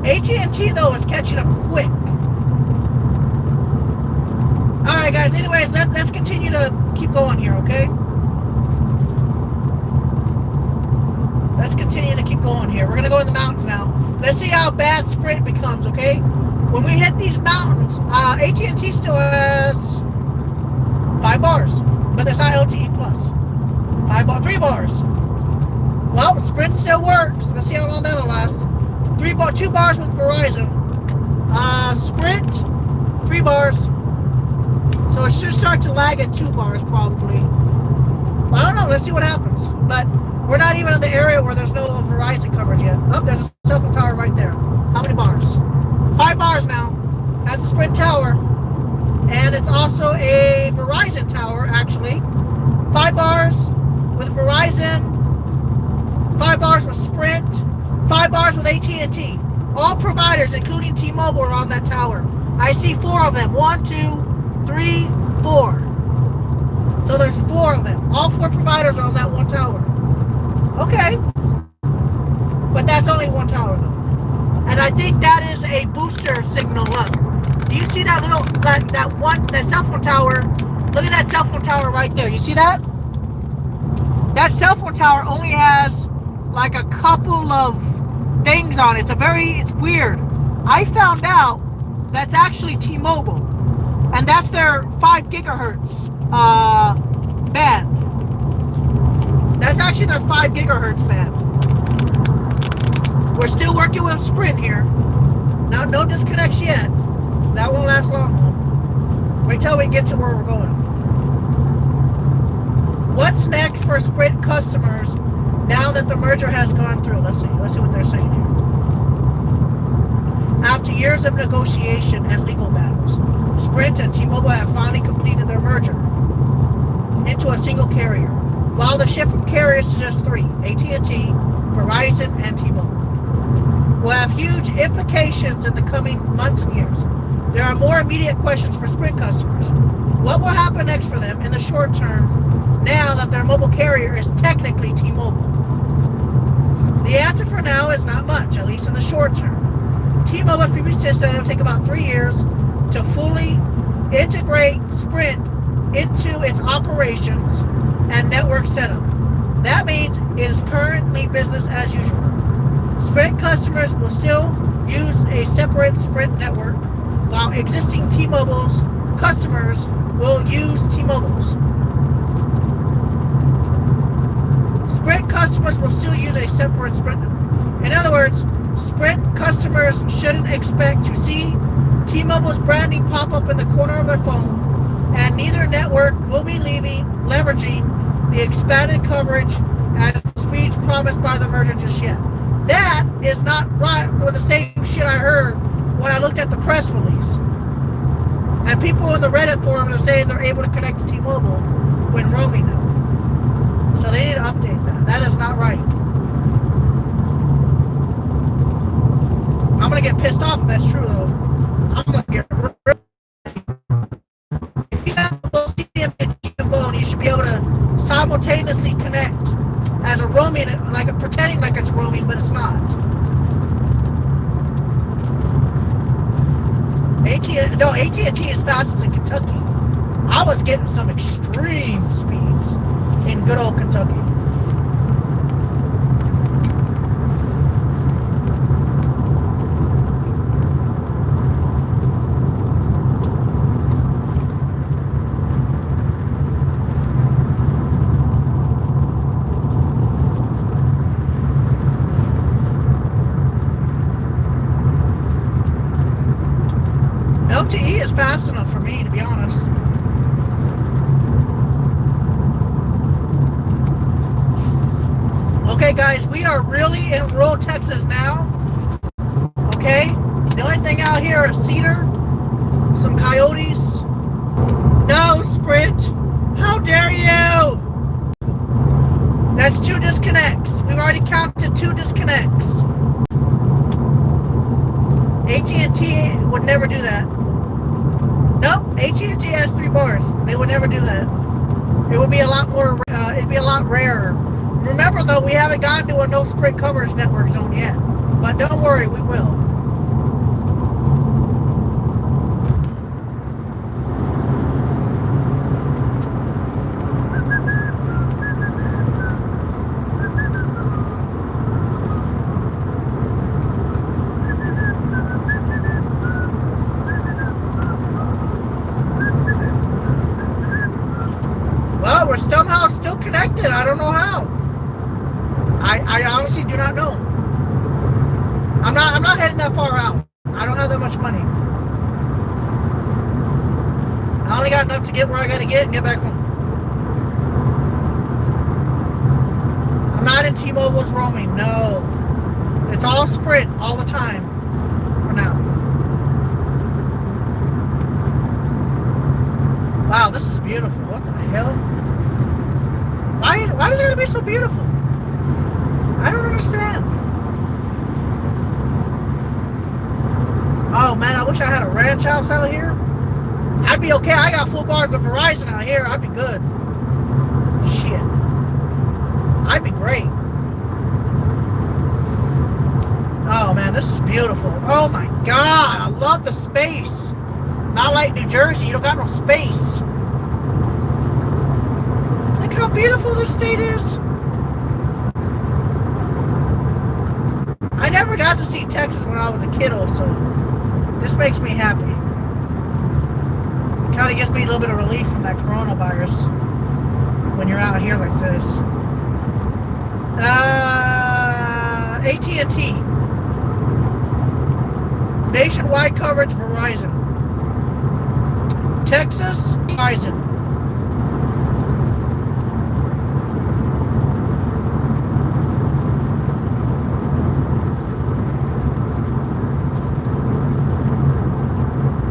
AT&T though is catching up quick. Alright guys, anyways, let's continue to keep going here, okay? Let's continue to keep going here. We're gonna go in the mountains now. Let's see how bad Sprint becomes, okay? When we hit these mountains, AT&T still has 5 bars. But there's not LTE plus. 3 bars. Well, Sprint still works. Let's see how long that'll last. 2 bars with Verizon. Sprint, 3 bars. So it should start to lag at 2 bars probably. I don't know. Let's see what happens. But we're not even in the area where there's no Verizon coverage yet. Oh, there's a cell phone tower right there. How many bars? 5 bars now. That's a Sprint tower. And it's also a Verizon tower, actually. 5 bars with Verizon, 5 bars with Sprint, 5 bars with AT&T. All providers, including T-Mobile, are on that tower. I see 4 of them. 1, 2, 3, 4. So there's 4 of them. All 4 providers are on that one tower. Okay. But that's only one tower, though. And I think that is a booster signal up. Do you see that little, that cell phone tower? Look at that cell phone tower right there. You see that? That cell phone tower only has like a couple of things on it. It's weird. I found out that's actually T-Mobile. And that's their 5 gigahertz band. That's actually their 5 gigahertz band. We're still working with Sprint here. Now, no disconnects yet. That won't last long though. Wait till we get to where we're going. What's next for Sprint customers now that the merger has gone through? Let's see what they're saying here. After years of negotiation and legal battles, Sprint and T-Mobile have finally completed their merger into a single carrier. While the shift from carriers to just 3, AT&T, Verizon, and T-Mobile, will have huge implications in the coming months and years. There are more immediate questions for Sprint customers. What will happen next for them in the short term now that their mobile carrier is technically T-Mobile? The answer for now is not much, at least in the short term. T-Mobile has previously said it will take about 3 years to fully integrate Sprint into its operations and network setup. That means it is currently business as usual. Sprint customers will still use a separate Sprint network, while existing T-Mobile's customers will use T-Mobile's. shouldn't expect to see T-Mobile's branding pop up in the corner of their phone, and neither network will be leveraging the expanded coverage and speeds promised by the merger just yet. That is not right with the same shit I heard when I looked at the press release. And people in the Reddit forums are saying they're able to connect to T-Mobile when roaming now. So they need to update that. That is not right. I'm going to get pissed off if that's true, though. I'm going to get rid. If you have both CDM and GMO, you should be able to simultaneously connect as a roaming, like pretending like it's roaming, but it's not. AT&T is fastest in Kentucky. I was getting some extreme speeds in good old Kentucky. LTE is fast enough for me, to be honest. Okay, guys, we are really in rural Texas now. Okay? The only thing out here is cedar, some coyotes. No, Sprint. How dare you? That's 2 disconnects. We've already counted 2 disconnects. AT&T would never do that. Nope, AT&T has 3 bars. They would never do that. It would be a lot more. It'd be a lot rarer. Remember, though, we haven't gotten to a no Sprint coverage network zone yet. But don't worry, we will. We're somehow still connected. I don't know how. I honestly do not know. I'm not heading that far out. I don't have that much money. I only got enough to get where I gotta get and get back home. I'm not in T-Mobile's roaming. No. It's all Sprint all the time for now. Wow, this is beautiful. What the hell? Why is it going to be so beautiful? I don't understand. Oh, man, I wish I had a ranch house out here. I'd be okay. I got full bars of Verizon out here. I'd be good. Shit. I'd be great. Oh, man, this is beautiful. Oh, my God. I love the space. Not like New Jersey. You don't got no space. Look how beautiful this state is. I never got to see Texas when I was a kiddo, so this makes me happy. It kind of gives me a little bit of relief from that coronavirus when you're out here like this. AT&T. Nationwide coverage, Verizon. Texas, Verizon.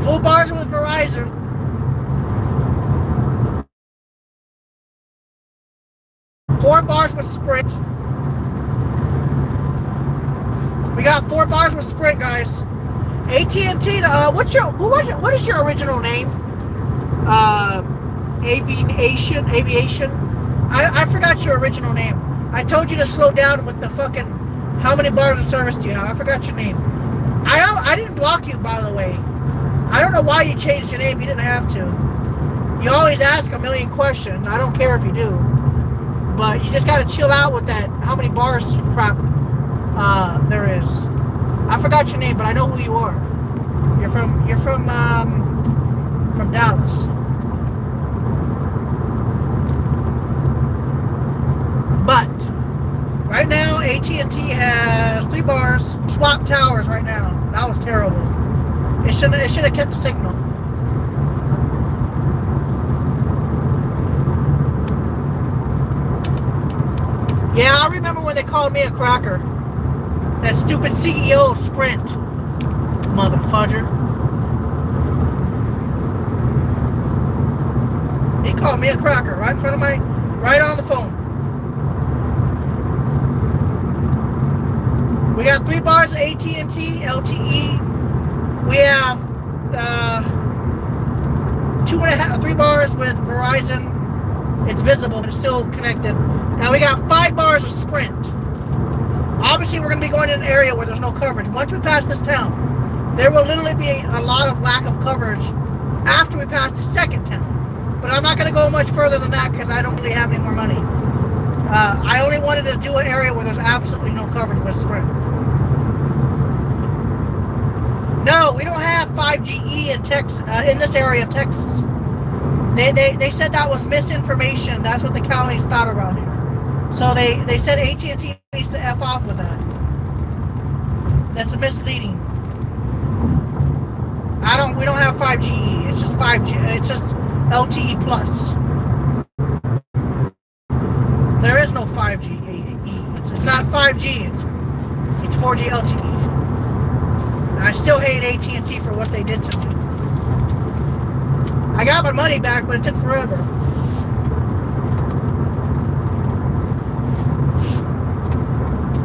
Full bars with Verizon. Four bars with Sprint. We got 4 bars with Sprint, guys. AT&T. What is your original name? Aviation. I forgot your original name. I told you to slow down with the fucking. How many bars of service do you have? I forgot your name. I didn't block you, by the way. I don't know why you changed your name. You didn't have to. You always ask a million questions. I don't care if you do. But you just gotta chill out with that how many bars crap there is. I forgot your name, but I know who you are. You're from Dallas. But right now AT&T has 3 bars. Swap towers right now. That was terrible. It should have kept the signal. Yeah, I remember when they called me a cracker. That stupid CEO of Sprint. Mother fudger. He called me a cracker right in front of right on the phone. We got 3 bars of AT&T, LTE. We have 3 bars with Verizon. It's visible, but it's still connected. Now we got 5 bars of Sprint. Obviously, we're going to be going in an area where there's no coverage. Once we pass this town, there will literally be a lot of lack of coverage after we pass the second town. But I'm not going to go much further than that because I don't really have any more money. I only wanted to do an area where there's absolutely no coverage with Sprint. No, we don't have 5GE in Texas, in this area of Texas. They said that was misinformation. That's what the counties thought around here. So they said AT&T needs to F off with that. That's misleading. We don't have 5GE. It's just 5G. It's just LTE plus. There is no 5G It's not 5G. It's 4G LTE. I still hate AT&T for what they did to me. I got my money back, but it took forever.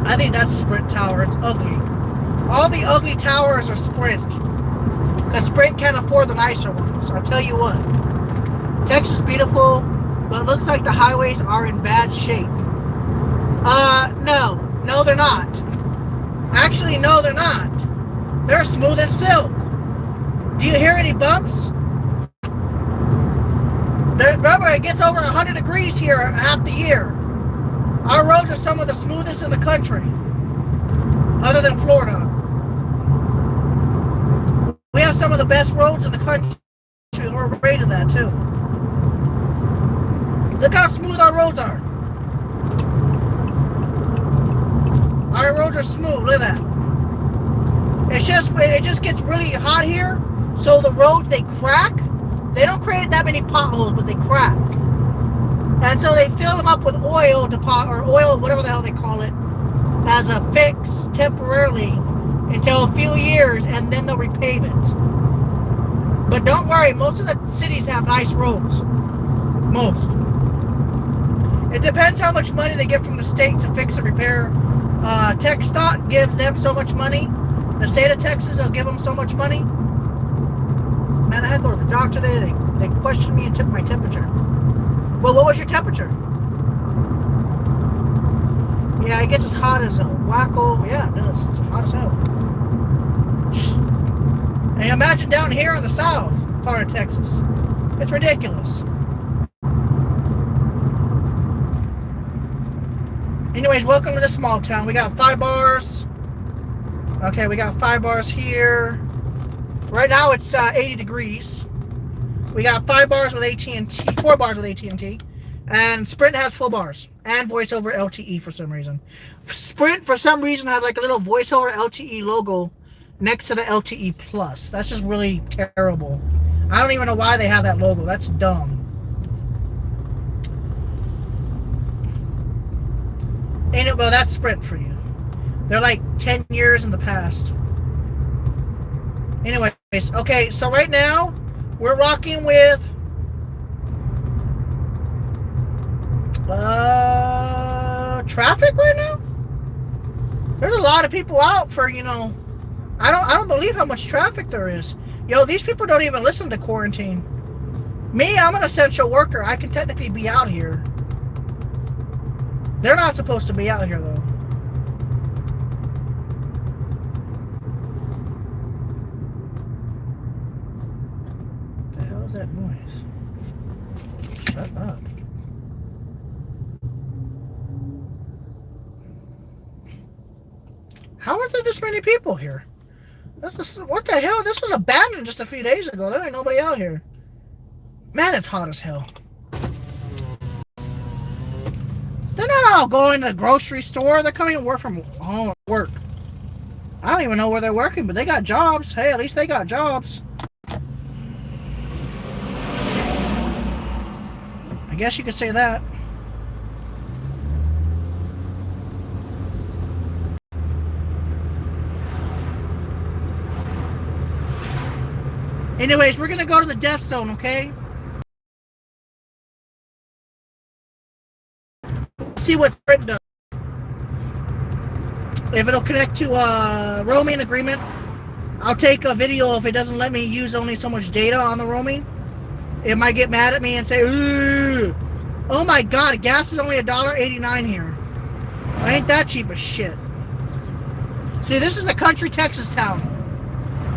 I think that's a Sprint tower. It's ugly. All the ugly towers are Sprint. Because Sprint can't afford the nicer ones. I'll tell you what. Texas is beautiful, but it looks like the highways are in bad shape. No. No, they're not. Actually, no, they're not. They're smooth as silk. Do you hear any bumps? Remember, it gets over 100 degrees here half the year. Our roads are some of the smoothest in the country, other than Florida. We have some of the best roads in the country, and we're rated that too. Look how smooth our roads are. Our roads are smooth. Look at that. It just gets really hot here, so the roads, they crack. They don't create that many potholes, but they crack. And so they fill them up with oil or oil, whatever the hell they call it, as a fix temporarily until a few years, and then they'll repave it. But don't worry, most of the cities have nice roads. Most. It depends how much money they get from the state to fix and repair. TxDOT gives them so much money. The state of Texas will give them so much money. Man, I had to go to the doctor today. They questioned me and took my temperature. Well, what was your temperature? Yeah, it gets as hot as a wacko. Yeah, it does. It's hot as hell. And imagine down here in the south part of Texas. It's ridiculous. Anyways, welcome to this small town. We got 5 bars. Okay, we got 5 bars here. Right now it's 80 degrees. We got 5 bars with AT&T, 4 bars with AT&T, and Sprint has full bars and voice over LTE for some reason. Sprint for some reason has like a little voice over LTE logo next to the LTE plus. That's just really terrible. I don't even know why they have that logo. That's dumb. Well, that's Sprint for you. They're like 10 years in the past. Anyways, okay, so right now we're rocking with traffic right now. There's a lot of people out for, I don't believe how much traffic there is. Yo, these people don't even listen to quarantine. Me, I'm an essential worker. I can technically be out here. They're not supposed to be out here though. What the hell is that noise? Shut up. How are there this many people here? What the hell? This was abandoned just a few days ago. There ain't nobody out here. Man, it's hot as hell. They're not all going to the grocery store. They're coming to work from home. Work. I don't even know where they're working, but they got jobs. Hey, at least they got jobs. I guess you could say that. Anyways, we're going to go to the death zone, okay? See what Sprint does. If it'll connect to a roaming agreement, I'll take a video if it doesn't let me use only so much data on the roaming. It might get mad at me and say, ooh, oh my god, gas is only $1.89 here. Ain't that cheap as shit. See, this is a country Texas town.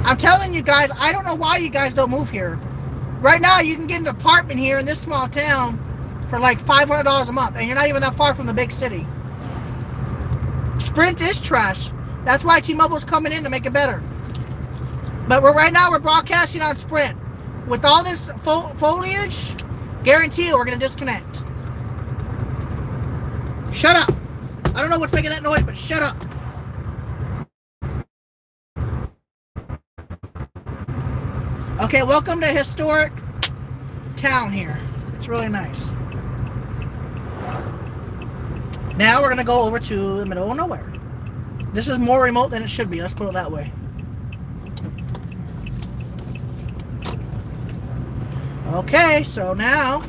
I'm telling you guys, I don't know why you guys don't move here. Right now, you can get an apartment here in this small town for like $500 a month, and you're not even that far from the big city. Sprint is trash. That's why T-Mobile's coming in to make it better. But right now we're broadcasting on Sprint. With all this foliage, guarantee you we're going to disconnect. Shut up. I don't know what's making that noise, but shut up. Okay, welcome to historic town here. It's really nice. Now we're going to go over to the middle of nowhere. This is more remote than it should be. Let's put it that way. Okay, so now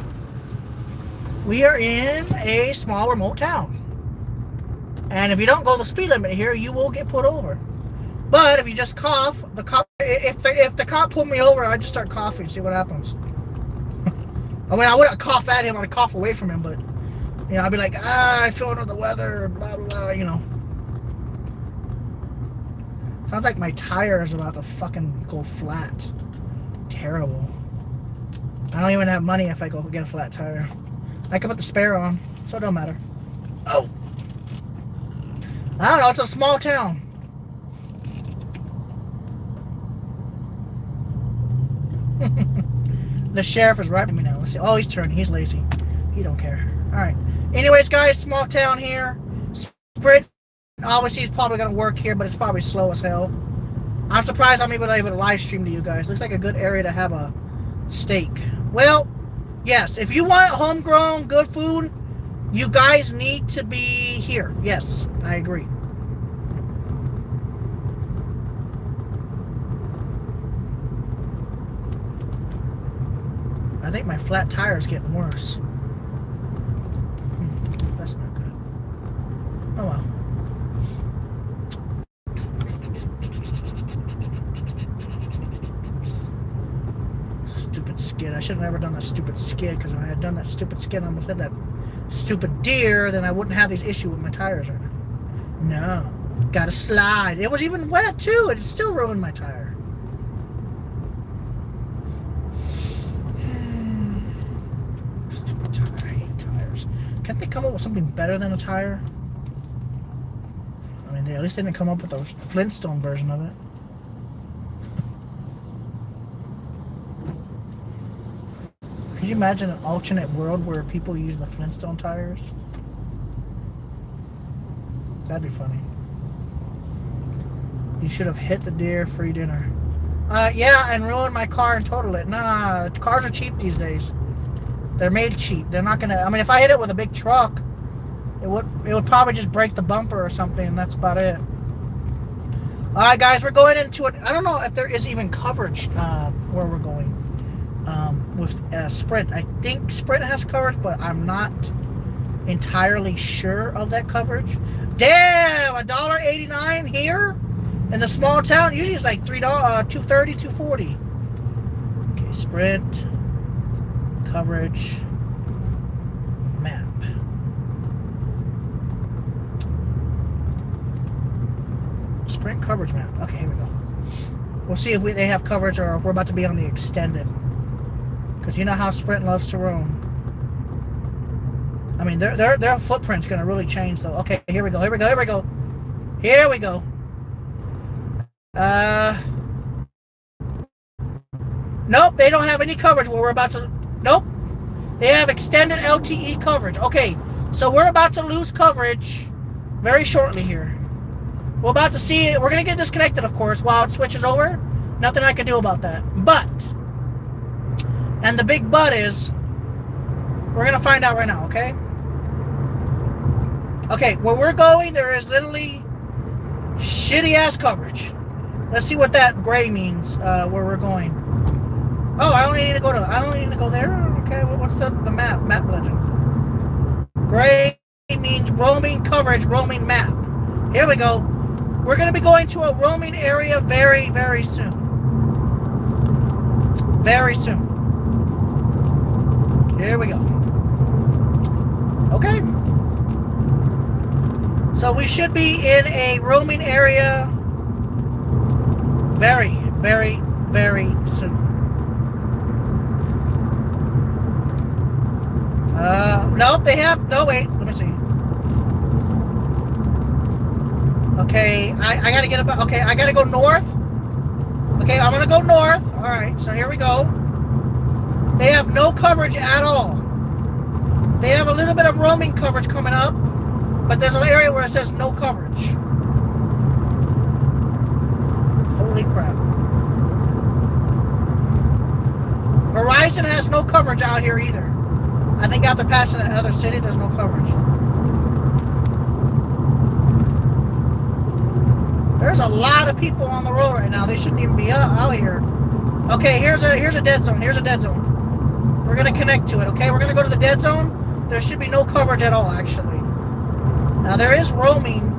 we are in a small remote town. And if you don't go the speed limit here, you will get put over. But if you just cough, the cop, if the cop pulled me over, I'd just start coughing, see what happens. I mean, I wouldn't cough at him, I'd cough away from him, but you know, I'd be like, I feel under the weather, blah, blah, blah, you know. Sounds like my tire is about to fucking go flat. Terrible. I don't even have money if I go get a flat tire. I can put the spare on, so it don't matter. Oh! I don't know, it's a small town. The sheriff is right at me now. Let's see. Oh, he's turning. He's lazy. He don't care. Alright. Anyways, guys, small town here. Sprint. Obviously, he's probably going to work here, but it's probably slow as hell. I'm surprised I'm able to live stream to you guys. Looks like a good area to have a steak. Well, yes. If you want homegrown, good food, you guys need to be here. Yes, I agree. I think my flat tire is getting worse. That's not good. Oh well. Stupid skid. I should have never done that stupid skid, because if I had done that stupid skid, I almost had that stupid deer, then I wouldn't have these issues with my tires right now. No. Gotta slide. It was even wet too, and it still ruined my tire. Can't they come up with something better than a tire? I mean, at least they didn't come up with a Flintstone version of it. Could you imagine an alternate world where people use the Flintstone tires? That'd be funny. You should have hit the deer, free dinner. Yeah, and ruined my car and totaled it. Nah, cars are cheap these days. They're made cheap. They're not gonna. I mean, if I hit it with a big truck, it would probably just break the bumper or something, and that's about it. All right, guys, we're going into it. I don't know if there is even coverage where we're going with Sprint. I think Sprint has coverage, but I'm not entirely sure of that coverage. Damn, $1.89 here in the small town. Usually it's like $3, $2.30, $2.40. Okay, Sprint. Coverage map. Sprint coverage map. Okay, here we go. We'll see if they have coverage or if we're about to be on the extended. Because you know how Sprint loves to roam. I mean, their footprint's going to really change, though. Okay, here we go. Here we go. Here we go. Here we go. Nope, they don't have any coverage where we're about to. Nope. They have extended LTE coverage. Okay, So we're about to lose coverage very shortly here. We're about to see it. We're going to get disconnected, of course, while it switches over. Nothing I can do about that. But, and the big but is, we're going to find out right now, okay? Okay, where we're going, there is literally shitty ass coverage. Let's see what that gray means, where we're going. Oh, I don't need to go there? Okay, what's the map? Map legend. Gray means roaming coverage, roaming map. Here we go. We're going to be going to a roaming area very, very soon. Very soon. Here we go. Okay. So we should be in a roaming area very, very, very soon. Nope, they have, no, wait, let me see. Okay, I gotta get about, okay, I gotta go north. Okay, I'm gonna go north. Alright, so here we go. They have no coverage at all. They have a little bit of roaming coverage coming up, but there's an area where it says no coverage. Holy crap. Verizon has no coverage out here either. I think after passing that other city, there's no coverage. There's a lot of people on the road right now. They shouldn't even be out here. Okay, here's a dead zone. Here's a dead zone. We're gonna connect to it. Okay, we're gonna go to the dead zone. There should be no coverage at all, actually. Now there is roaming.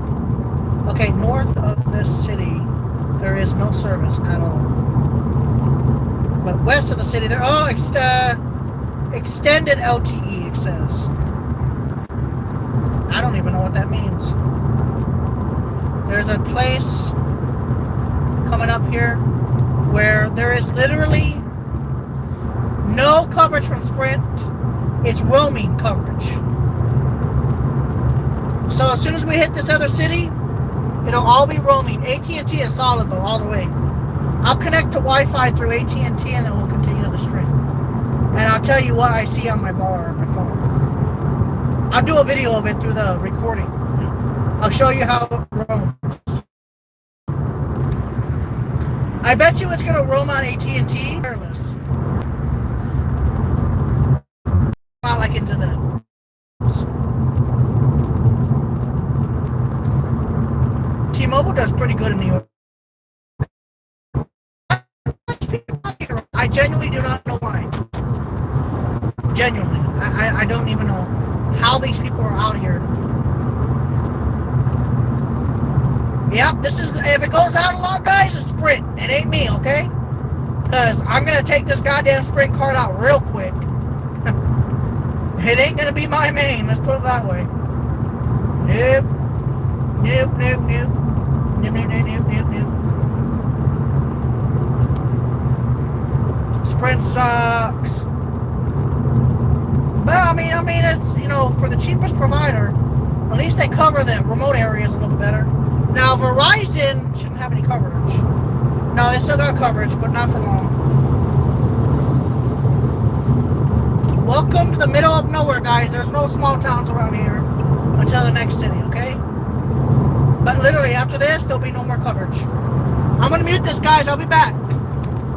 Okay, north of this city, there is no service at all. But west of the city, there. Oh, extended LTE. It says. I don't even know what that means. There's a place coming up here where there is literally no coverage from Sprint. It's roaming coverage. So as soon as we hit this other city, it'll all be roaming. AT&T is solid though, all the way. I'll connect to Wi-Fi through AT&T and then we'll continue the stream. And I'll tell you what I see on my bar on my phone. I'll do a video of it through the recording. I'll show you how it roams. I bet you it's going to roam on AT&T wireless. Not like into the... T-Mobile does pretty good in New York. I genuinely do not know why. Genuinely. I don't even know how these people are out here. Yep, this is, if it goes out a lot, guys, it's Sprint. It ain't me, okay? Because I'm going to take this goddamn Sprint card out real quick. It ain't going to be my main, let's put it that way. Nope. Nope, nope, nope. Nope, nope, nope, nope, nope, nope. Sprint sucks. But, I mean, it's, you know, for the cheapest provider, at least they cover the remote areas a little bit better. Now, Verizon shouldn't have any coverage. No, they still got coverage, but not for long. Welcome to the middle of nowhere, guys. There's no small towns around here until the next city, okay? But literally, after this, there'll be no more coverage. I'm going to mute this, guys. I'll be back.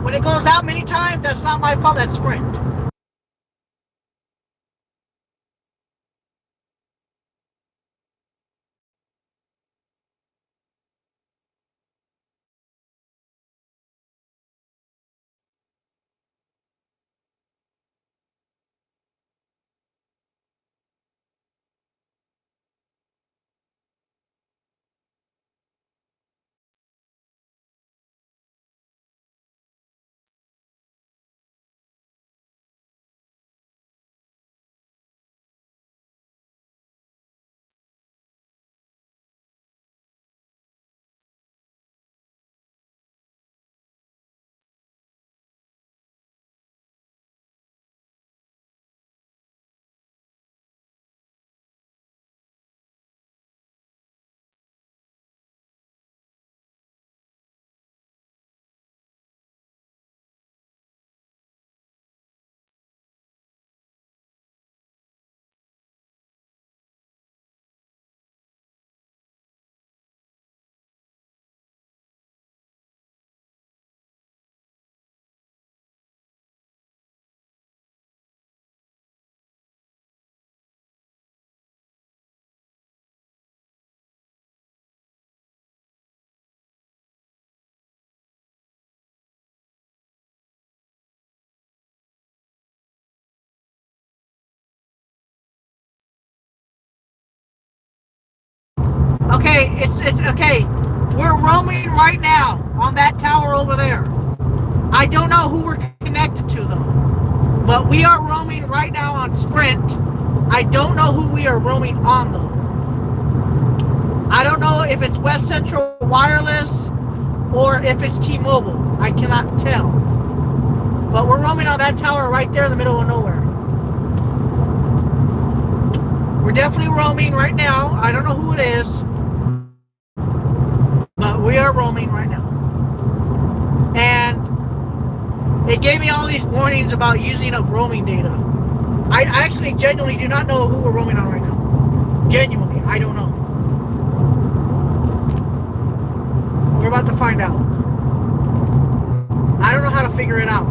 When it goes out many times, that's not my fault. That's Sprint. Okay, it's okay. We're roaming right now on that tower over there. I don't know who we're connected to though, but we are roaming right now on Sprint. I don't know who we are roaming on though. I don't know if it's West Central Wireless or if it's T-Mobile. I cannot tell. But we're roaming on that tower right there in the middle of nowhere. We're definitely roaming right now. I don't know who it is, but we are roaming right now. And it gave me all these warnings about using up roaming data. I actually genuinely do not know who we're roaming on right now. Genuinely, I don't know. We're about to find out. I don't know how to figure it out.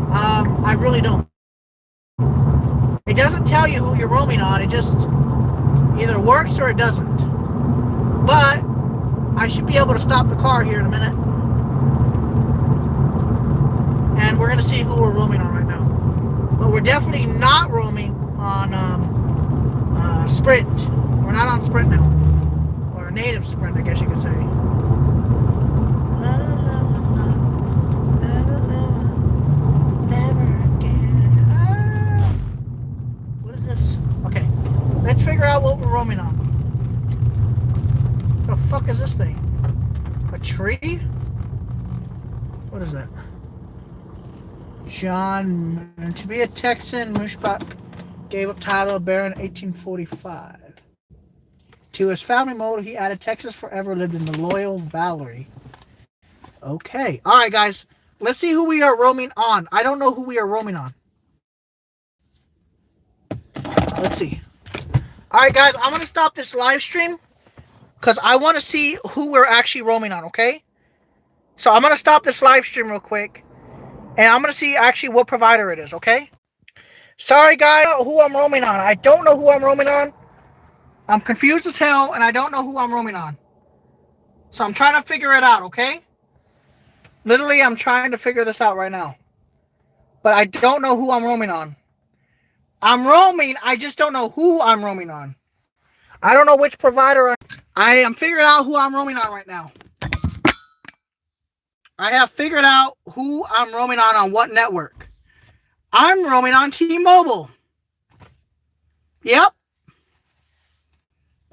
I really don't. It doesn't tell you who you're roaming on. It just either works or it doesn't. But I should be able to stop the car here in a minute. And we're going to see who we're roaming on right now. But we're definitely not roaming on Sprint. We're not on Sprint now. Or native Sprint, I guess you could say. Let's figure out what we're roaming on. What the fuck is this thing? A tree? What is that? John, to be a Texan, Mushbach gave up title of Baron in 1845. To his family motto, he added Texas forever, lived in the loyal Valerie. Okay. All right, guys. Let's see who we are roaming on. I don't know who we are roaming on. Let's see. All right, guys, I'm going to stop this live stream because I want to see who we're actually roaming on, okay? So I'm going to stop this live stream real quick, and I'm going to see actually what provider it is, okay? Sorry, guys, who I'm roaming on. I don't know who I'm roaming on. I'm confused as hell, and I don't know who I'm roaming on. So I'm trying to figure it out, okay? Literally, I'm trying to figure this out right now. But I don't know who I'm roaming on. I'm roaming, I just don't know who I'm roaming on. I don't know which provider I am figuring out who I'm roaming on right now. I have figured out who I'm roaming on what network. I'm roaming on T-Mobile. Yep.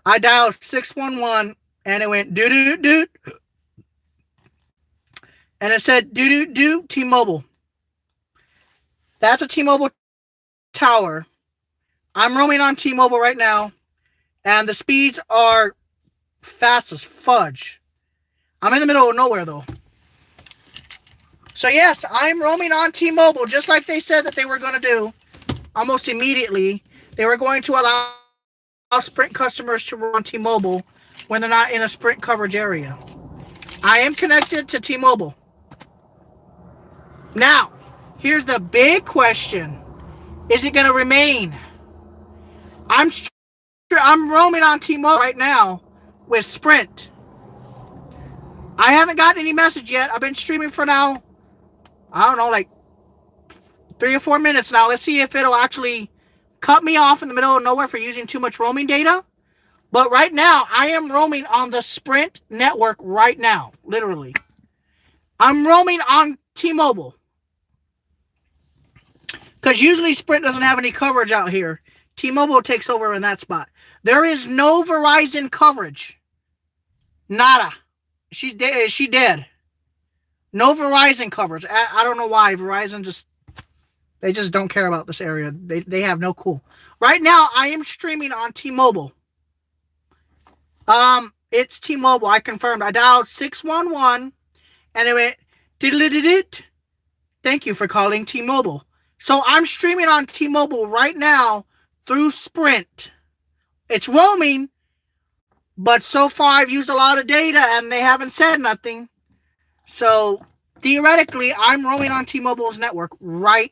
I dialed 611 and it went doo-doo-doo. And it said doo-doo-doo T-Mobile. That's a T-Mobile tower. I'm roaming on T-Mobile right now, and the speeds are fast as fudge. I'm in the middle of nowhere though. So yes, I'm roaming on T-Mobile just like they said that they were going to do. Almost immediately, they were going to allow Sprint customers to roam on T-Mobile when they're not in a Sprint coverage area. I am connected to T-Mobile. Now, here's the big question. Is it going to remain? I'm roaming on T-Mobile right now with Sprint. I haven't gotten any message yet. I've been streaming for now, I don't know, like 3 or 4 minutes now. Let's see if it'll actually cut me off in the middle of nowhere for using too much roaming data. But right now, I am roaming on the Sprint network right now, literally. I'm roaming on T-Mobile. Because usually Sprint doesn't have any coverage out here. T-Mobile takes over in that spot. There is no Verizon coverage. Nada. She dead. No Verizon coverage. I don't know why. Verizon they just don't care about this area. They have no clue. Right now, I am streaming on T-Mobile. It's T-Mobile. I confirmed. I dialed 611 and it went diddle-diddle-dit. Thank you for calling T-Mobile. So I'm streaming on T-Mobile right now through Sprint. It's roaming, but so far I've used a lot of data and they haven't said nothing. So theoretically, I'm roaming on T-Mobile's network right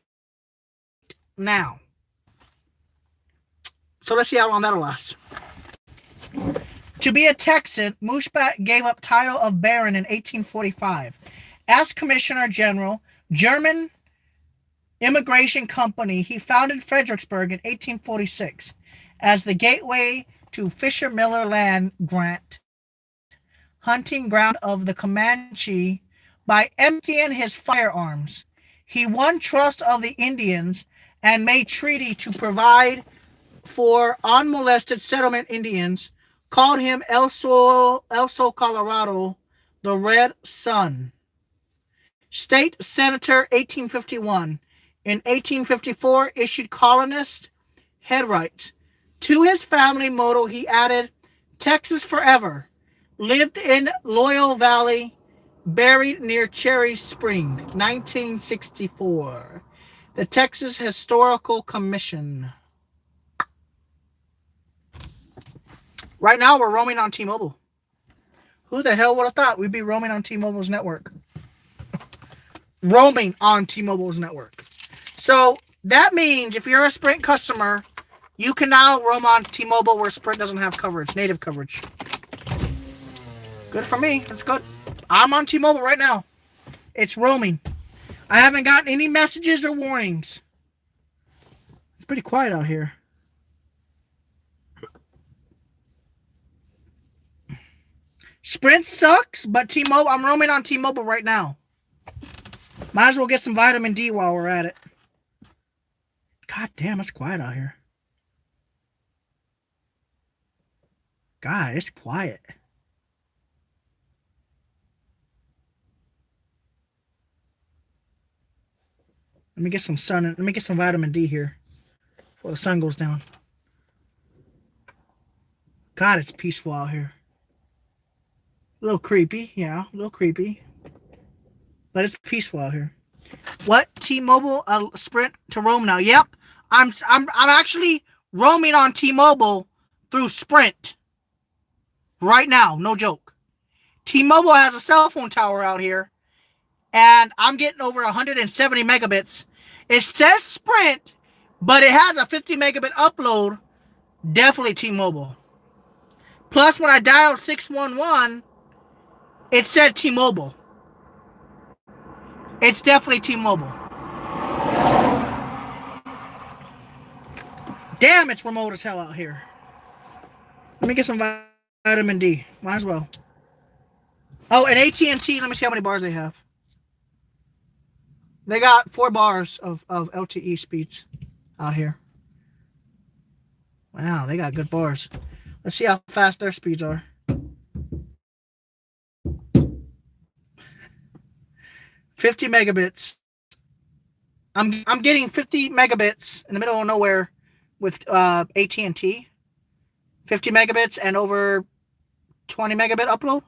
now. So let's see how long that'll last. To be a Texan, Mushbach gave up title of Baron in 1845. As Commissioner General, German Immigration Company, he founded Fredericksburg in 1846 as the gateway to Fisher Miller land grant hunting ground of the Comanche by emptying his firearms. He won trust of the Indians and made treaty to provide for unmolested settlement. Indians called him El Sol Colorado, the Red Sun. State Senator 1851. In 1854, issued colonist headrights. To his family motto, he added, Texas forever. Lived in Loyal Valley, buried near Cherry Spring, 1964. The Texas Historical Commission. Right now, we're roaming on T-Mobile. Who the hell would have thought we'd be roaming on T-Mobile's network? Roaming on T-Mobile's network. So that means if you're a Sprint customer, you can now roam on T-Mobile where Sprint doesn't have coverage, native coverage. Good for me. That's good. I'm on T-Mobile right now. It's roaming. I haven't gotten any messages or warnings. It's pretty quiet out here. Sprint sucks, but T-Mobile, I'm roaming on T-Mobile right now. Might as well get some vitamin D while we're at it. God damn, it's quiet out here. God, it's quiet. Let me get some sun. Let me get some vitamin D here before the sun goes down. God, it's peaceful out here. A little creepy, yeah, a little creepy. But it's peaceful out here. What? T-Mobile, Sprint to roam now. Yep. I'm actually roaming on T-Mobile through Sprint. Right now, no joke. T-Mobile has a cell phone tower out here. And I'm getting over 170 megabits. It says Sprint, but it has a 50 megabit upload. Definitely T-Mobile. Plus, when I dialed 611, it said T-Mobile. It's definitely T-Mobile. Damn, it's remote as hell out here. Let me get some vitamin D. Might as well. Oh, and AT&T, let me see how many bars they have. They got 4 bars of LTE speeds out here. Wow, they got good bars. Let's see how fast their speeds are. $50 megabits. I'm getting 50 megabits in the middle of nowhere with AT&T. 50 megabits and over 20 megabit upload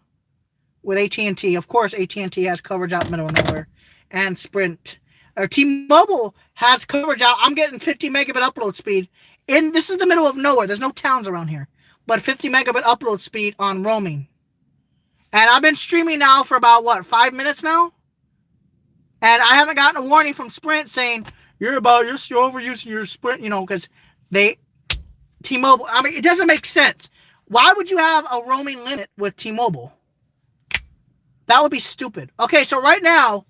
with AT&T. Of course, AT&T has coverage out in the middle of nowhere. And Sprint. Or T-Mobile has coverage out. I'm getting 50 megabit upload speed. This is the middle of nowhere. There's no towns around here. But 50 megabit upload speed on roaming. And I've been streaming now for about, 5 minutes now? And I haven't gotten a warning from Sprint saying, you're overusing your Sprint, because T-Mobile, I mean, it doesn't make sense. Why would you have a roaming limit with T-Mobile? That would be stupid. Okay, so right now,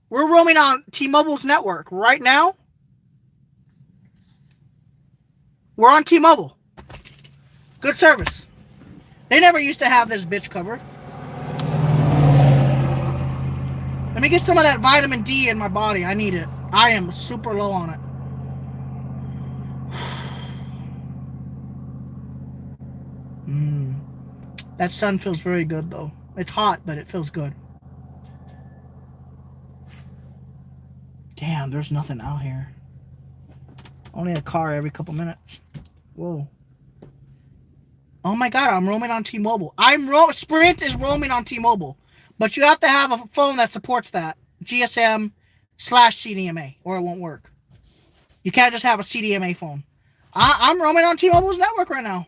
we're roaming on T-Mobile's network. Right now, we're on T-Mobile. Good service. They never used to have this bitch covered. Let me get some of that vitamin D in my body. I need it. I am super low on it. That sun feels very good, though. It's hot, but it feels good. Damn, there's nothing out here. Only a car every couple minutes. Whoa. Oh my God, I'm roaming on T-Mobile. Sprint is roaming on T-Mobile. But you have to have a phone that supports that. GSM/CDMA, or it won't work. You can't just have a CDMA phone. I'm roaming on T-Mobile's network right now.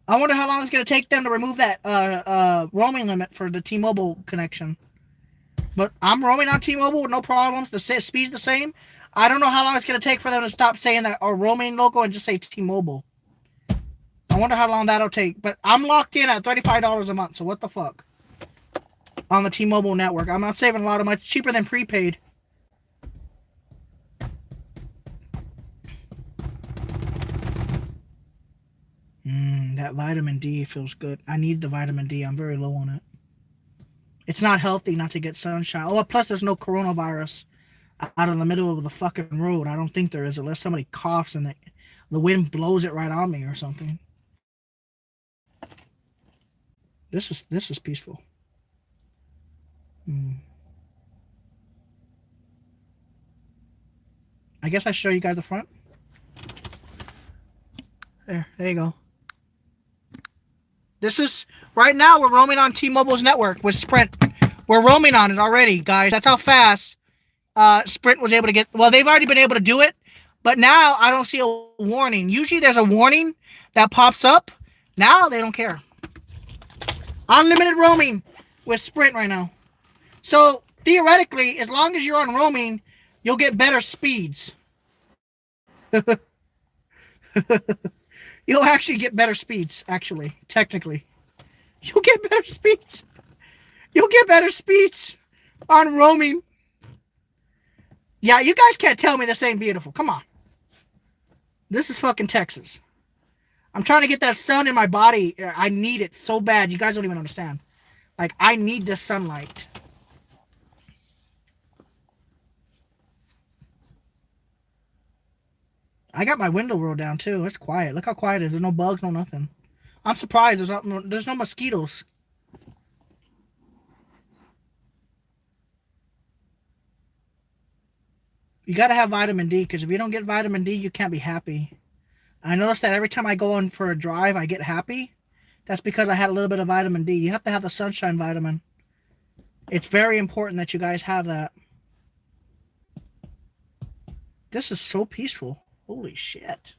I wonder how long it's going to take them to remove that roaming limit for the T-Mobile connection. But I'm roaming on T-Mobile with no problems. The speed's the same. I don't know how long it's going to take for them to stop saying that or roaming logo and just say T-Mobile. I wonder how long that'll take. But I'm locked in at $35 a month, so what the fuck? On the T-Mobile network. I'm not saving a lot of money. It's cheaper than prepaid. that vitamin D feels good. I need the vitamin D. I'm very low on it. It's not healthy not to get sunshine. Oh, plus there's no coronavirus out in the middle of the fucking road. I don't think there is, unless somebody coughs and the wind blows it right on me or something. This is peaceful. I guess I show you guys the front. There you go. This is right now we're roaming on T-Mobile's network with Sprint. We're roaming on it already, guys. That's how fast Sprint was able to get. Well, they've already been able to do it, but now I don't see a warning. Usually there's a warning that pops up. Now they don't care. Unlimited roaming with Sprint right now. So theoretically, as long as you're on roaming, you'll get better speeds. You'll actually get better speeds, actually, technically. You'll get better speeds. You'll get better speeds on roaming. Yeah, you guys can't tell me this ain't beautiful. Come on. This is fucking Texas. I'm trying to get that sun in my body. I need it so bad. You guys don't even understand. Like, I need this sunlight. I got my window rolled down too. It's quiet. Look how quiet it is. There's no bugs, no nothing. I'm surprised there's no mosquitoes. You gotta have vitamin D, because if you don't get vitamin D, you can't be happy. I noticed that every time I go on for a drive, I get happy. That's because I had a little bit of vitamin D. You have to have the sunshine vitamin. It's very important that you guys have that. This is so peaceful. Holy shit.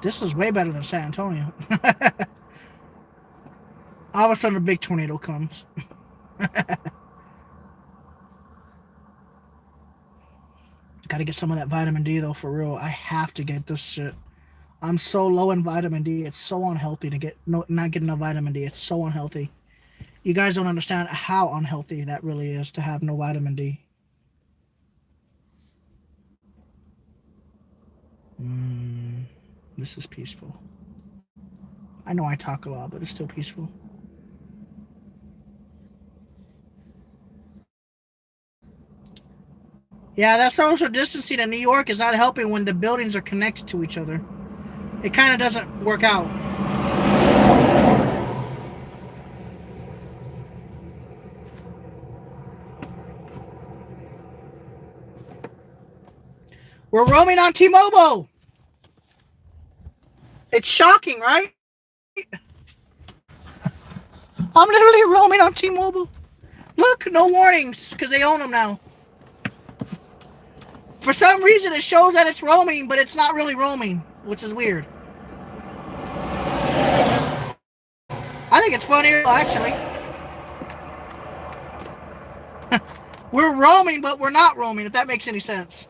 This is way better than San Antonio. All of a sudden, a big tornado comes. Gotta get some of that vitamin D, though, for real. I have to get this shit. I'm so low in vitamin D. It's so unhealthy to not get enough vitamin D. It's so unhealthy. You guys don't understand how unhealthy that really is to have no vitamin D. This is peaceful. I know I talk a lot, but it's still peaceful. Yeah, that social distancing in New York is not helping when the buildings are connected to each other. It kind of doesn't work out. We're roaming on T-Mobile. It's shocking, right? I'm literally roaming on T-Mobile. Look, no warnings, because they own them now. For some reason, it shows that it's roaming, but it's not really roaming, which is weird. I think it's funny, actually. We're roaming, but we're not roaming, if that makes any sense.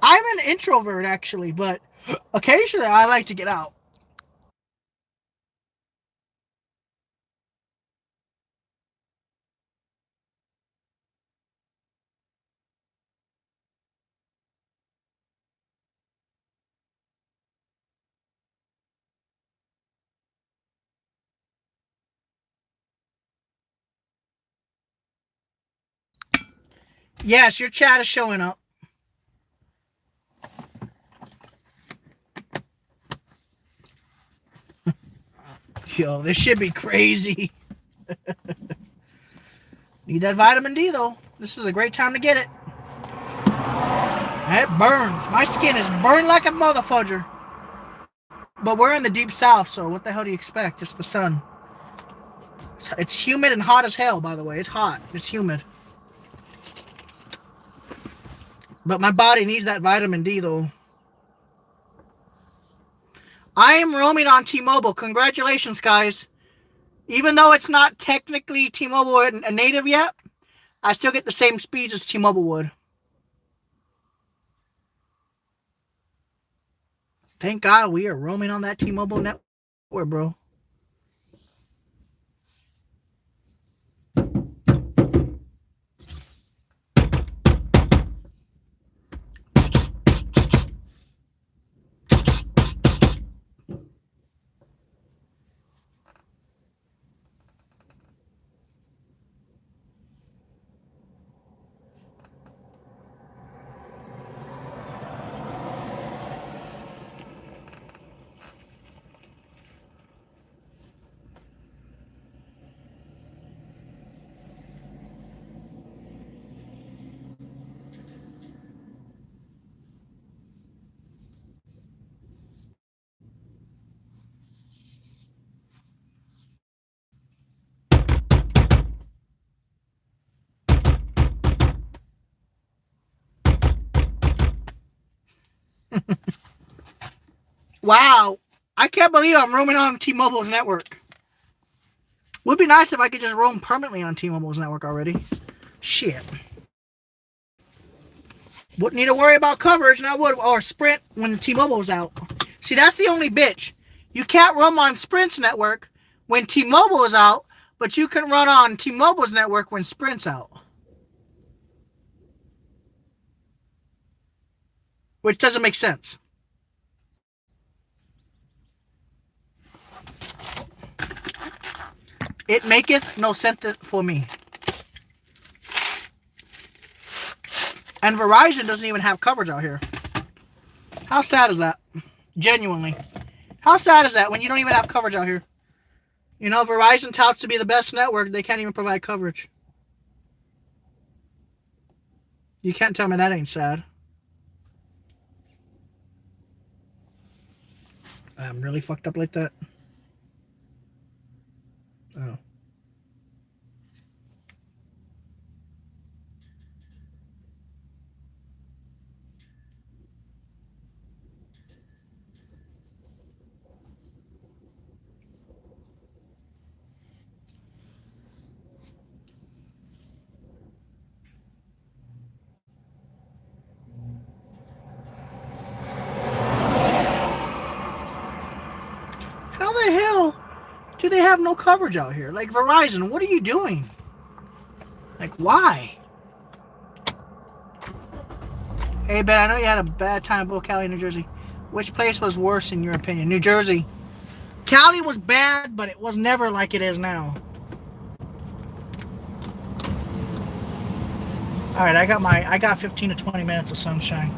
I'm an introvert, actually, but occasionally I like to get out. Yes, your chat is showing up. Yo, this should be crazy. Need that vitamin D, though. This is a great time to get it. It burns. My skin is burned like a motherfudger. But we're in the deep south, so what the hell do you expect? It's the sun. It's humid and hot as hell, by the way. It's hot. It's humid. But my body needs that vitamin D, though. I am roaming on T-Mobile. Congratulations, guys. Even though it's not technically T-Mobile a native yet, I still get the same speeds as T-Mobile would. Thank God we are roaming on that T-Mobile network, bro. Wow. I can't believe I'm roaming on T-Mobile's network. Would be nice if I could just roam permanently on T-Mobile's network already. Shit. Wouldn't need to worry about coverage, and I would, or Sprint when T-Mobile's out. See, that's the only bitch. You can't roam on Sprint's network when T-Mobile is out, but you can run on T-Mobile's network when Sprint's out. Which doesn't make sense. It maketh no sense for me. And Verizon doesn't even have coverage out here. How sad is that? Genuinely. How sad is that when you don't even have coverage out here? You know, Verizon touts to be the best network. They can't even provide coverage. You can't tell me that ain't sad. I'm really fucked up like that. Oh. How the hell do they have no coverage out here? Like, Verizon, what are you doing? Like, why? Hey, Ben, I know you had a bad time in both Cali and New Jersey. Which place was worse in your opinion? New Jersey. Cali was bad, but it was never like it is now. All right, I got 15 to 20 minutes of sunshine.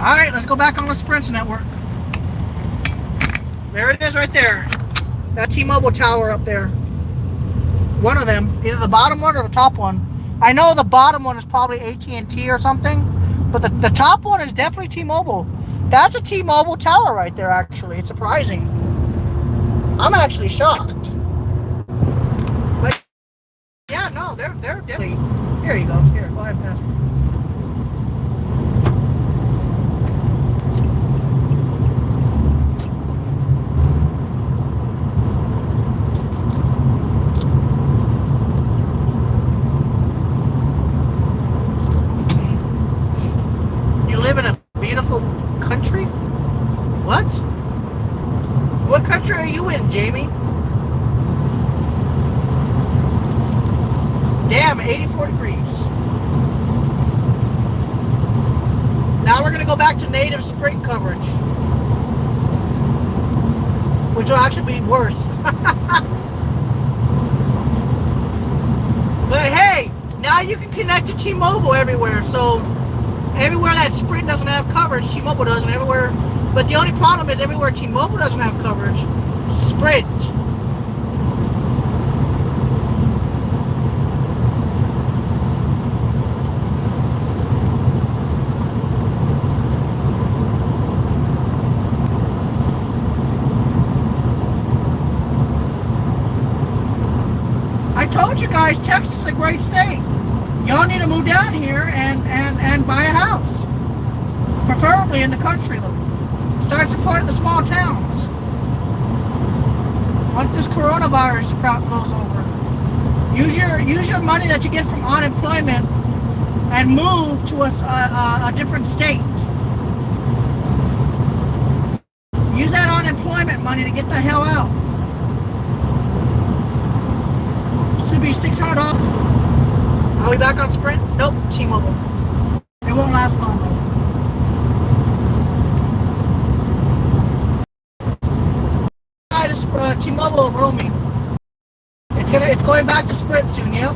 All right, let's go back on the Sprint network. There it is right there. That T-Mobile tower up there. One of them, either the bottom one or the top one. I know the bottom one is probably AT&T or something, but the top one is definitely T-Mobile. That's a T-Mobile tower right there, actually. It's surprising. I'm actually shocked. But yeah, no, they're definitely. Here you go. Here, go ahead and pass it. Live in a beautiful country? What? What country are you in, Jamie? Damn, 84 degrees. Now we're going to go back to native Sprint coverage. Which will actually be worse. But hey, now you can connect to T-Mobile everywhere, so everywhere that Sprint doesn't have coverage, T-Mobile doesn't. Everywhere, but the only problem is everywhere T-Mobile doesn't have coverage, Sprint. told you guys, Texas is a great state. Y'all need to move down here and buy a house, preferably in the country. Though, start supporting the small towns. Once this coronavirus crap blows over, use your money that you get from unemployment and move to a different state. Use that unemployment money to get the hell out. This should be $600. Are we back on Sprint? Nope, T-Mobile. It won't last long though. T-Mobile roaming. It's going back to Sprint soon. Yep.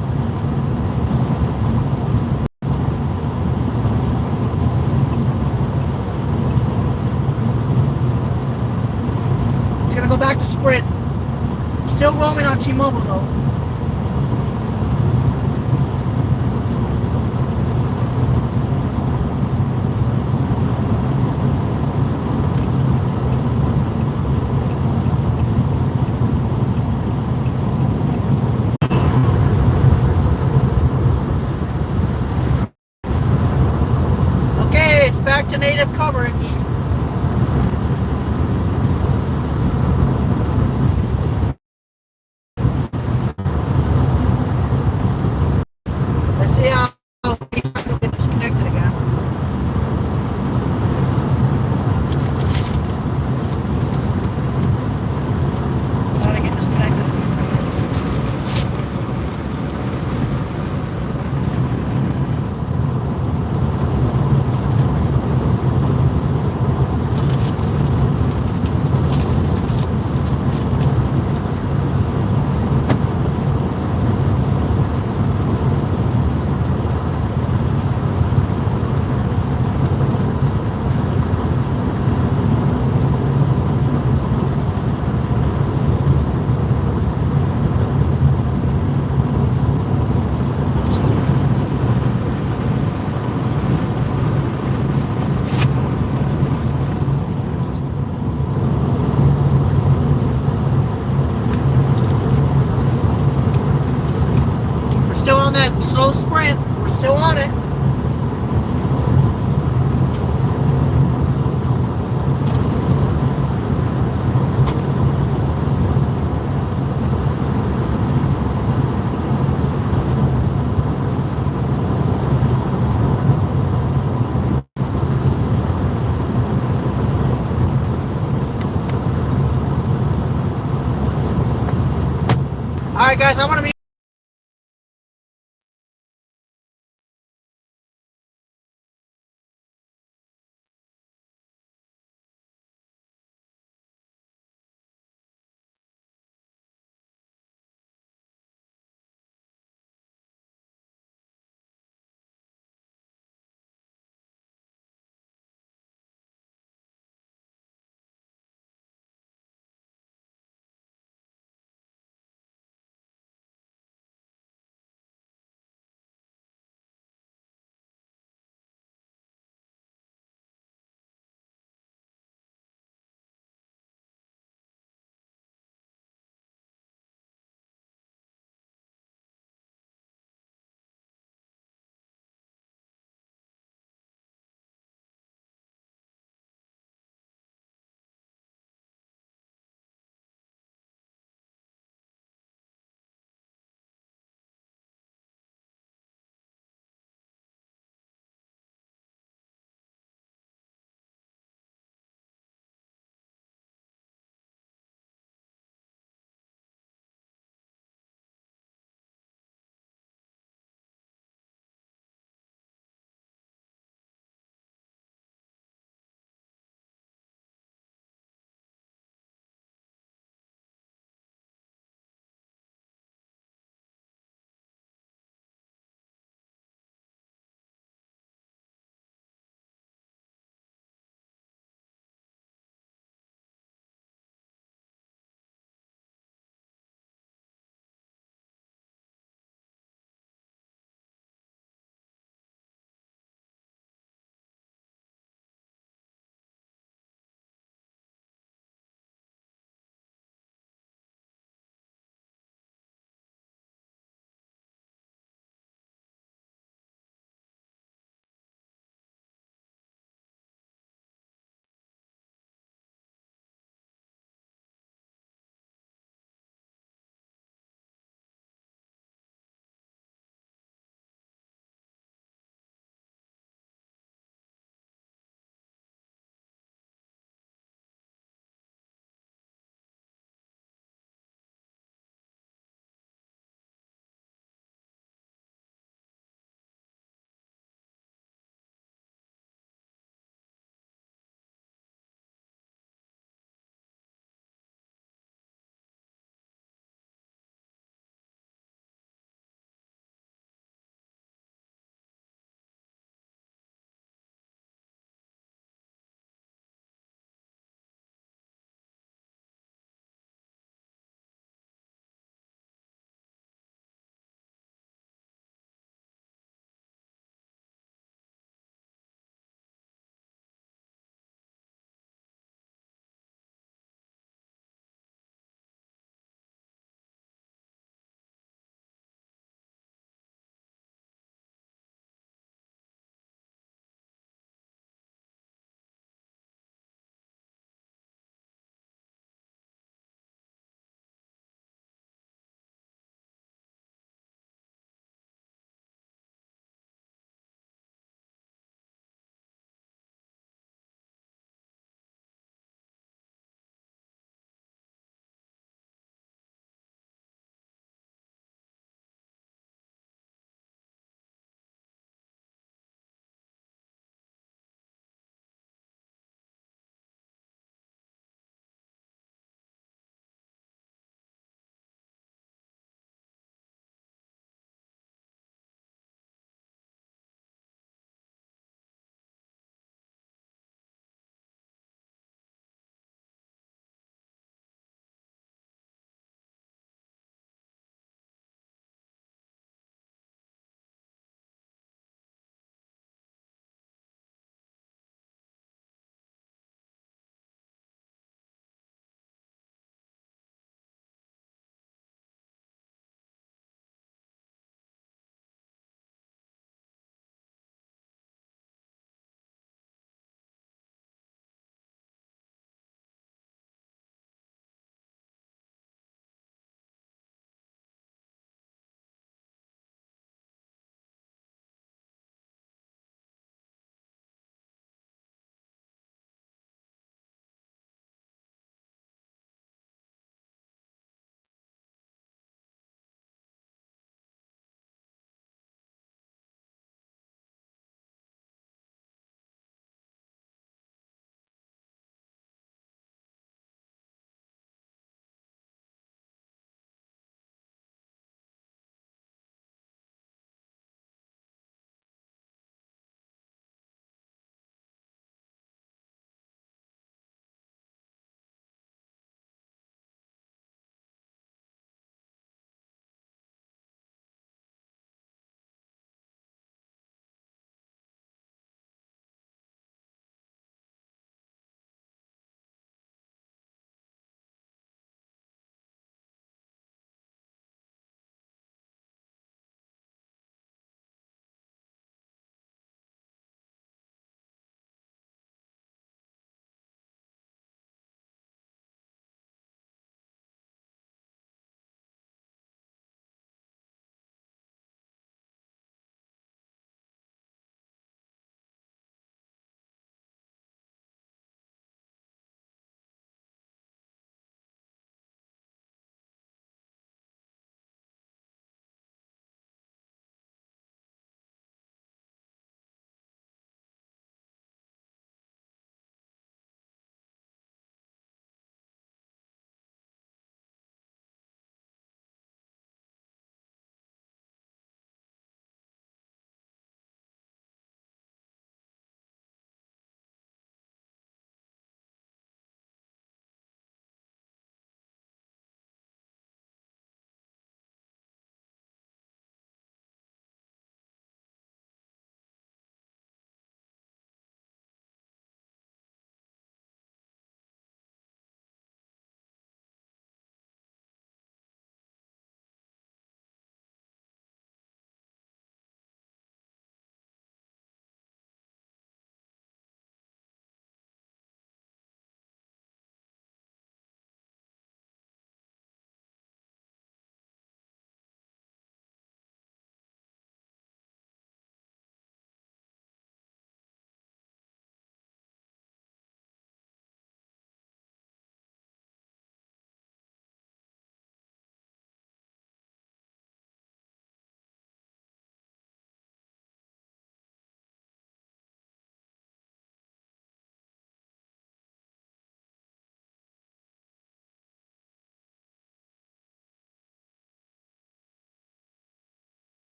It's gonna go back to Sprint. Still roaming on T-Mobile though. Okay, it's back to native coverage. Let's see how it'll get disconnected again. Thought I get disconnected a few times. Still on that slow sprint. We're still on it. All right, guys, I want to meet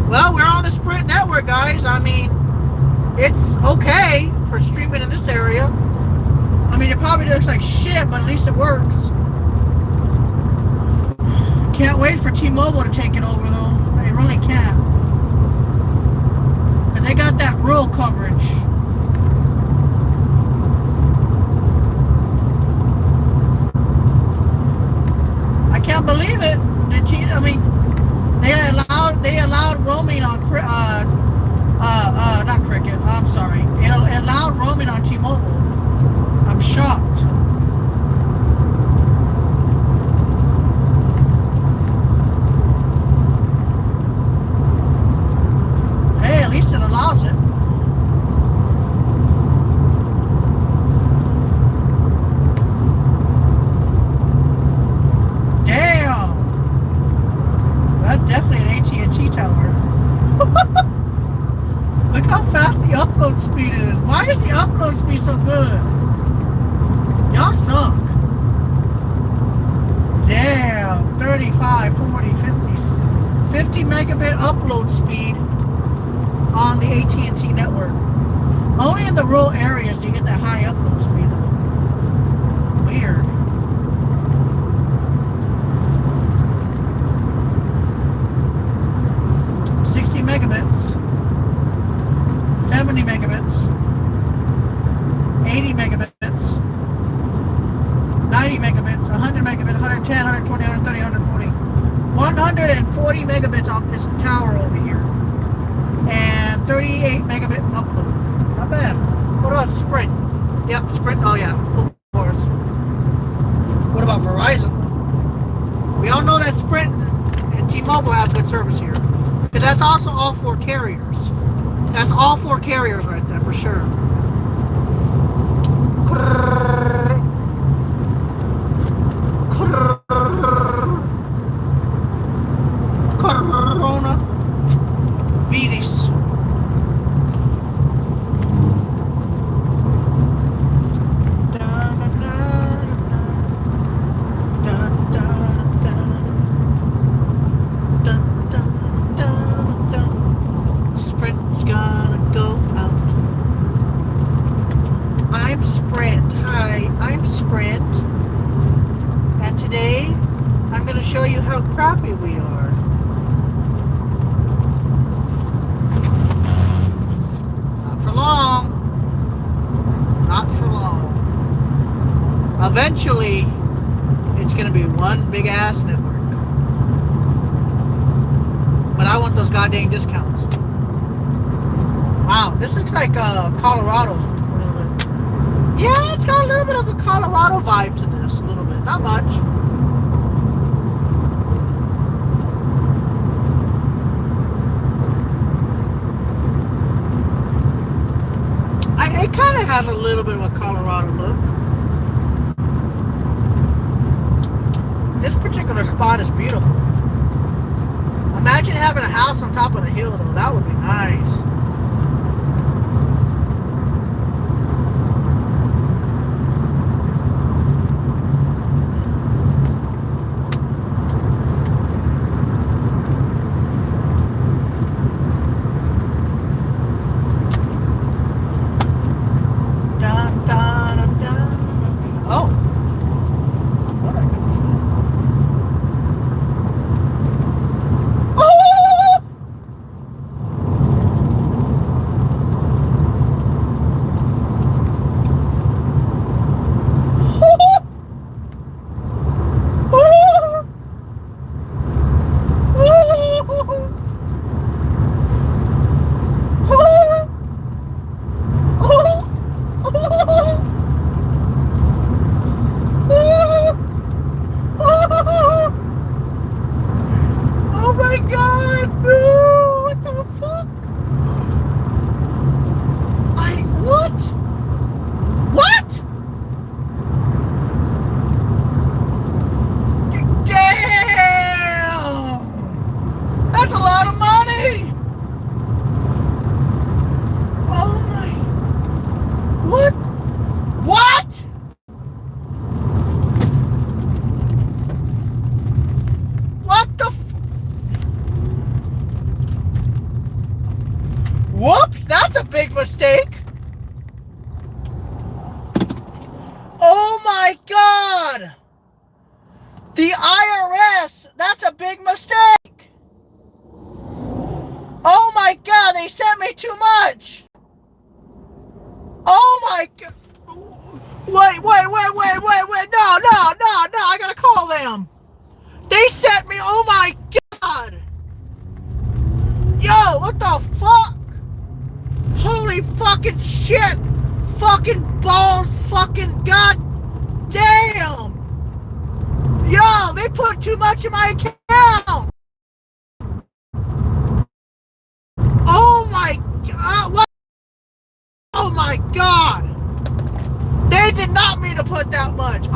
Well, we're on the Sprint network, guys. I mean, it's okay for streaming in this area. I mean, it probably looks like shit, but at least it works. Can't wait for T-Mobile to take it over, though. I really can't. Because they got that rural coverage. I can't believe it. I mean, they allowed roaming on not Cricket. I'm sorry. It allowed roaming on T-Mobile. I'm shocked. Hey, at least it allows it. Damn. That's definitely an AT&T tower. Look how fast the upload speed is. Why is the upload speed so good? Y'all suck. Damn. 35, 40, 50 megabit upload speed on the AT&T network. Only in the rural areas do you get that high upload speed though. Weird. Megabits, 70 megabits, 80 megabits, 90 megabits, 100 megabits, 110, 120, 130, 140. 140 megabits off this tower over here. And 38 megabit upload. Not bad. What about Sprint? Yep, Sprint. Oh, yeah. Full force. What about Verizon? We all know that Sprint and T-Mobile have good service here. But that's also all four carriers. That's all four carriers right there for sure. Corona virus. Sprint's gonna go out. I'm Sprint. Hi, I'm Sprint. And today, I'm gonna show you how crappy we are. Not for long. Not for long. Eventually, it's gonna be one big ass network. But I want those goddamn discounts. Wow, this looks like Colorado a little bit. Yeah, it's got a little bit of a Colorado vibes in this, a little bit. Not much. It kind of has a little bit of a Colorado look. This particular spot is beautiful. Imagine having a house on top of the hill, though. That would be nice. Whoops, that's a big mistake. Oh my God. The IRS, that's a big mistake. Oh my God, they sent me too much. Oh my God. Wait. No, I gotta call them. They sent me, oh my God. Yo, what the fuck? Holy fucking shit. Fucking balls, fucking god damn. Yo, they put too much in my account. Oh my God. What? Oh my God. They did not mean to put that much.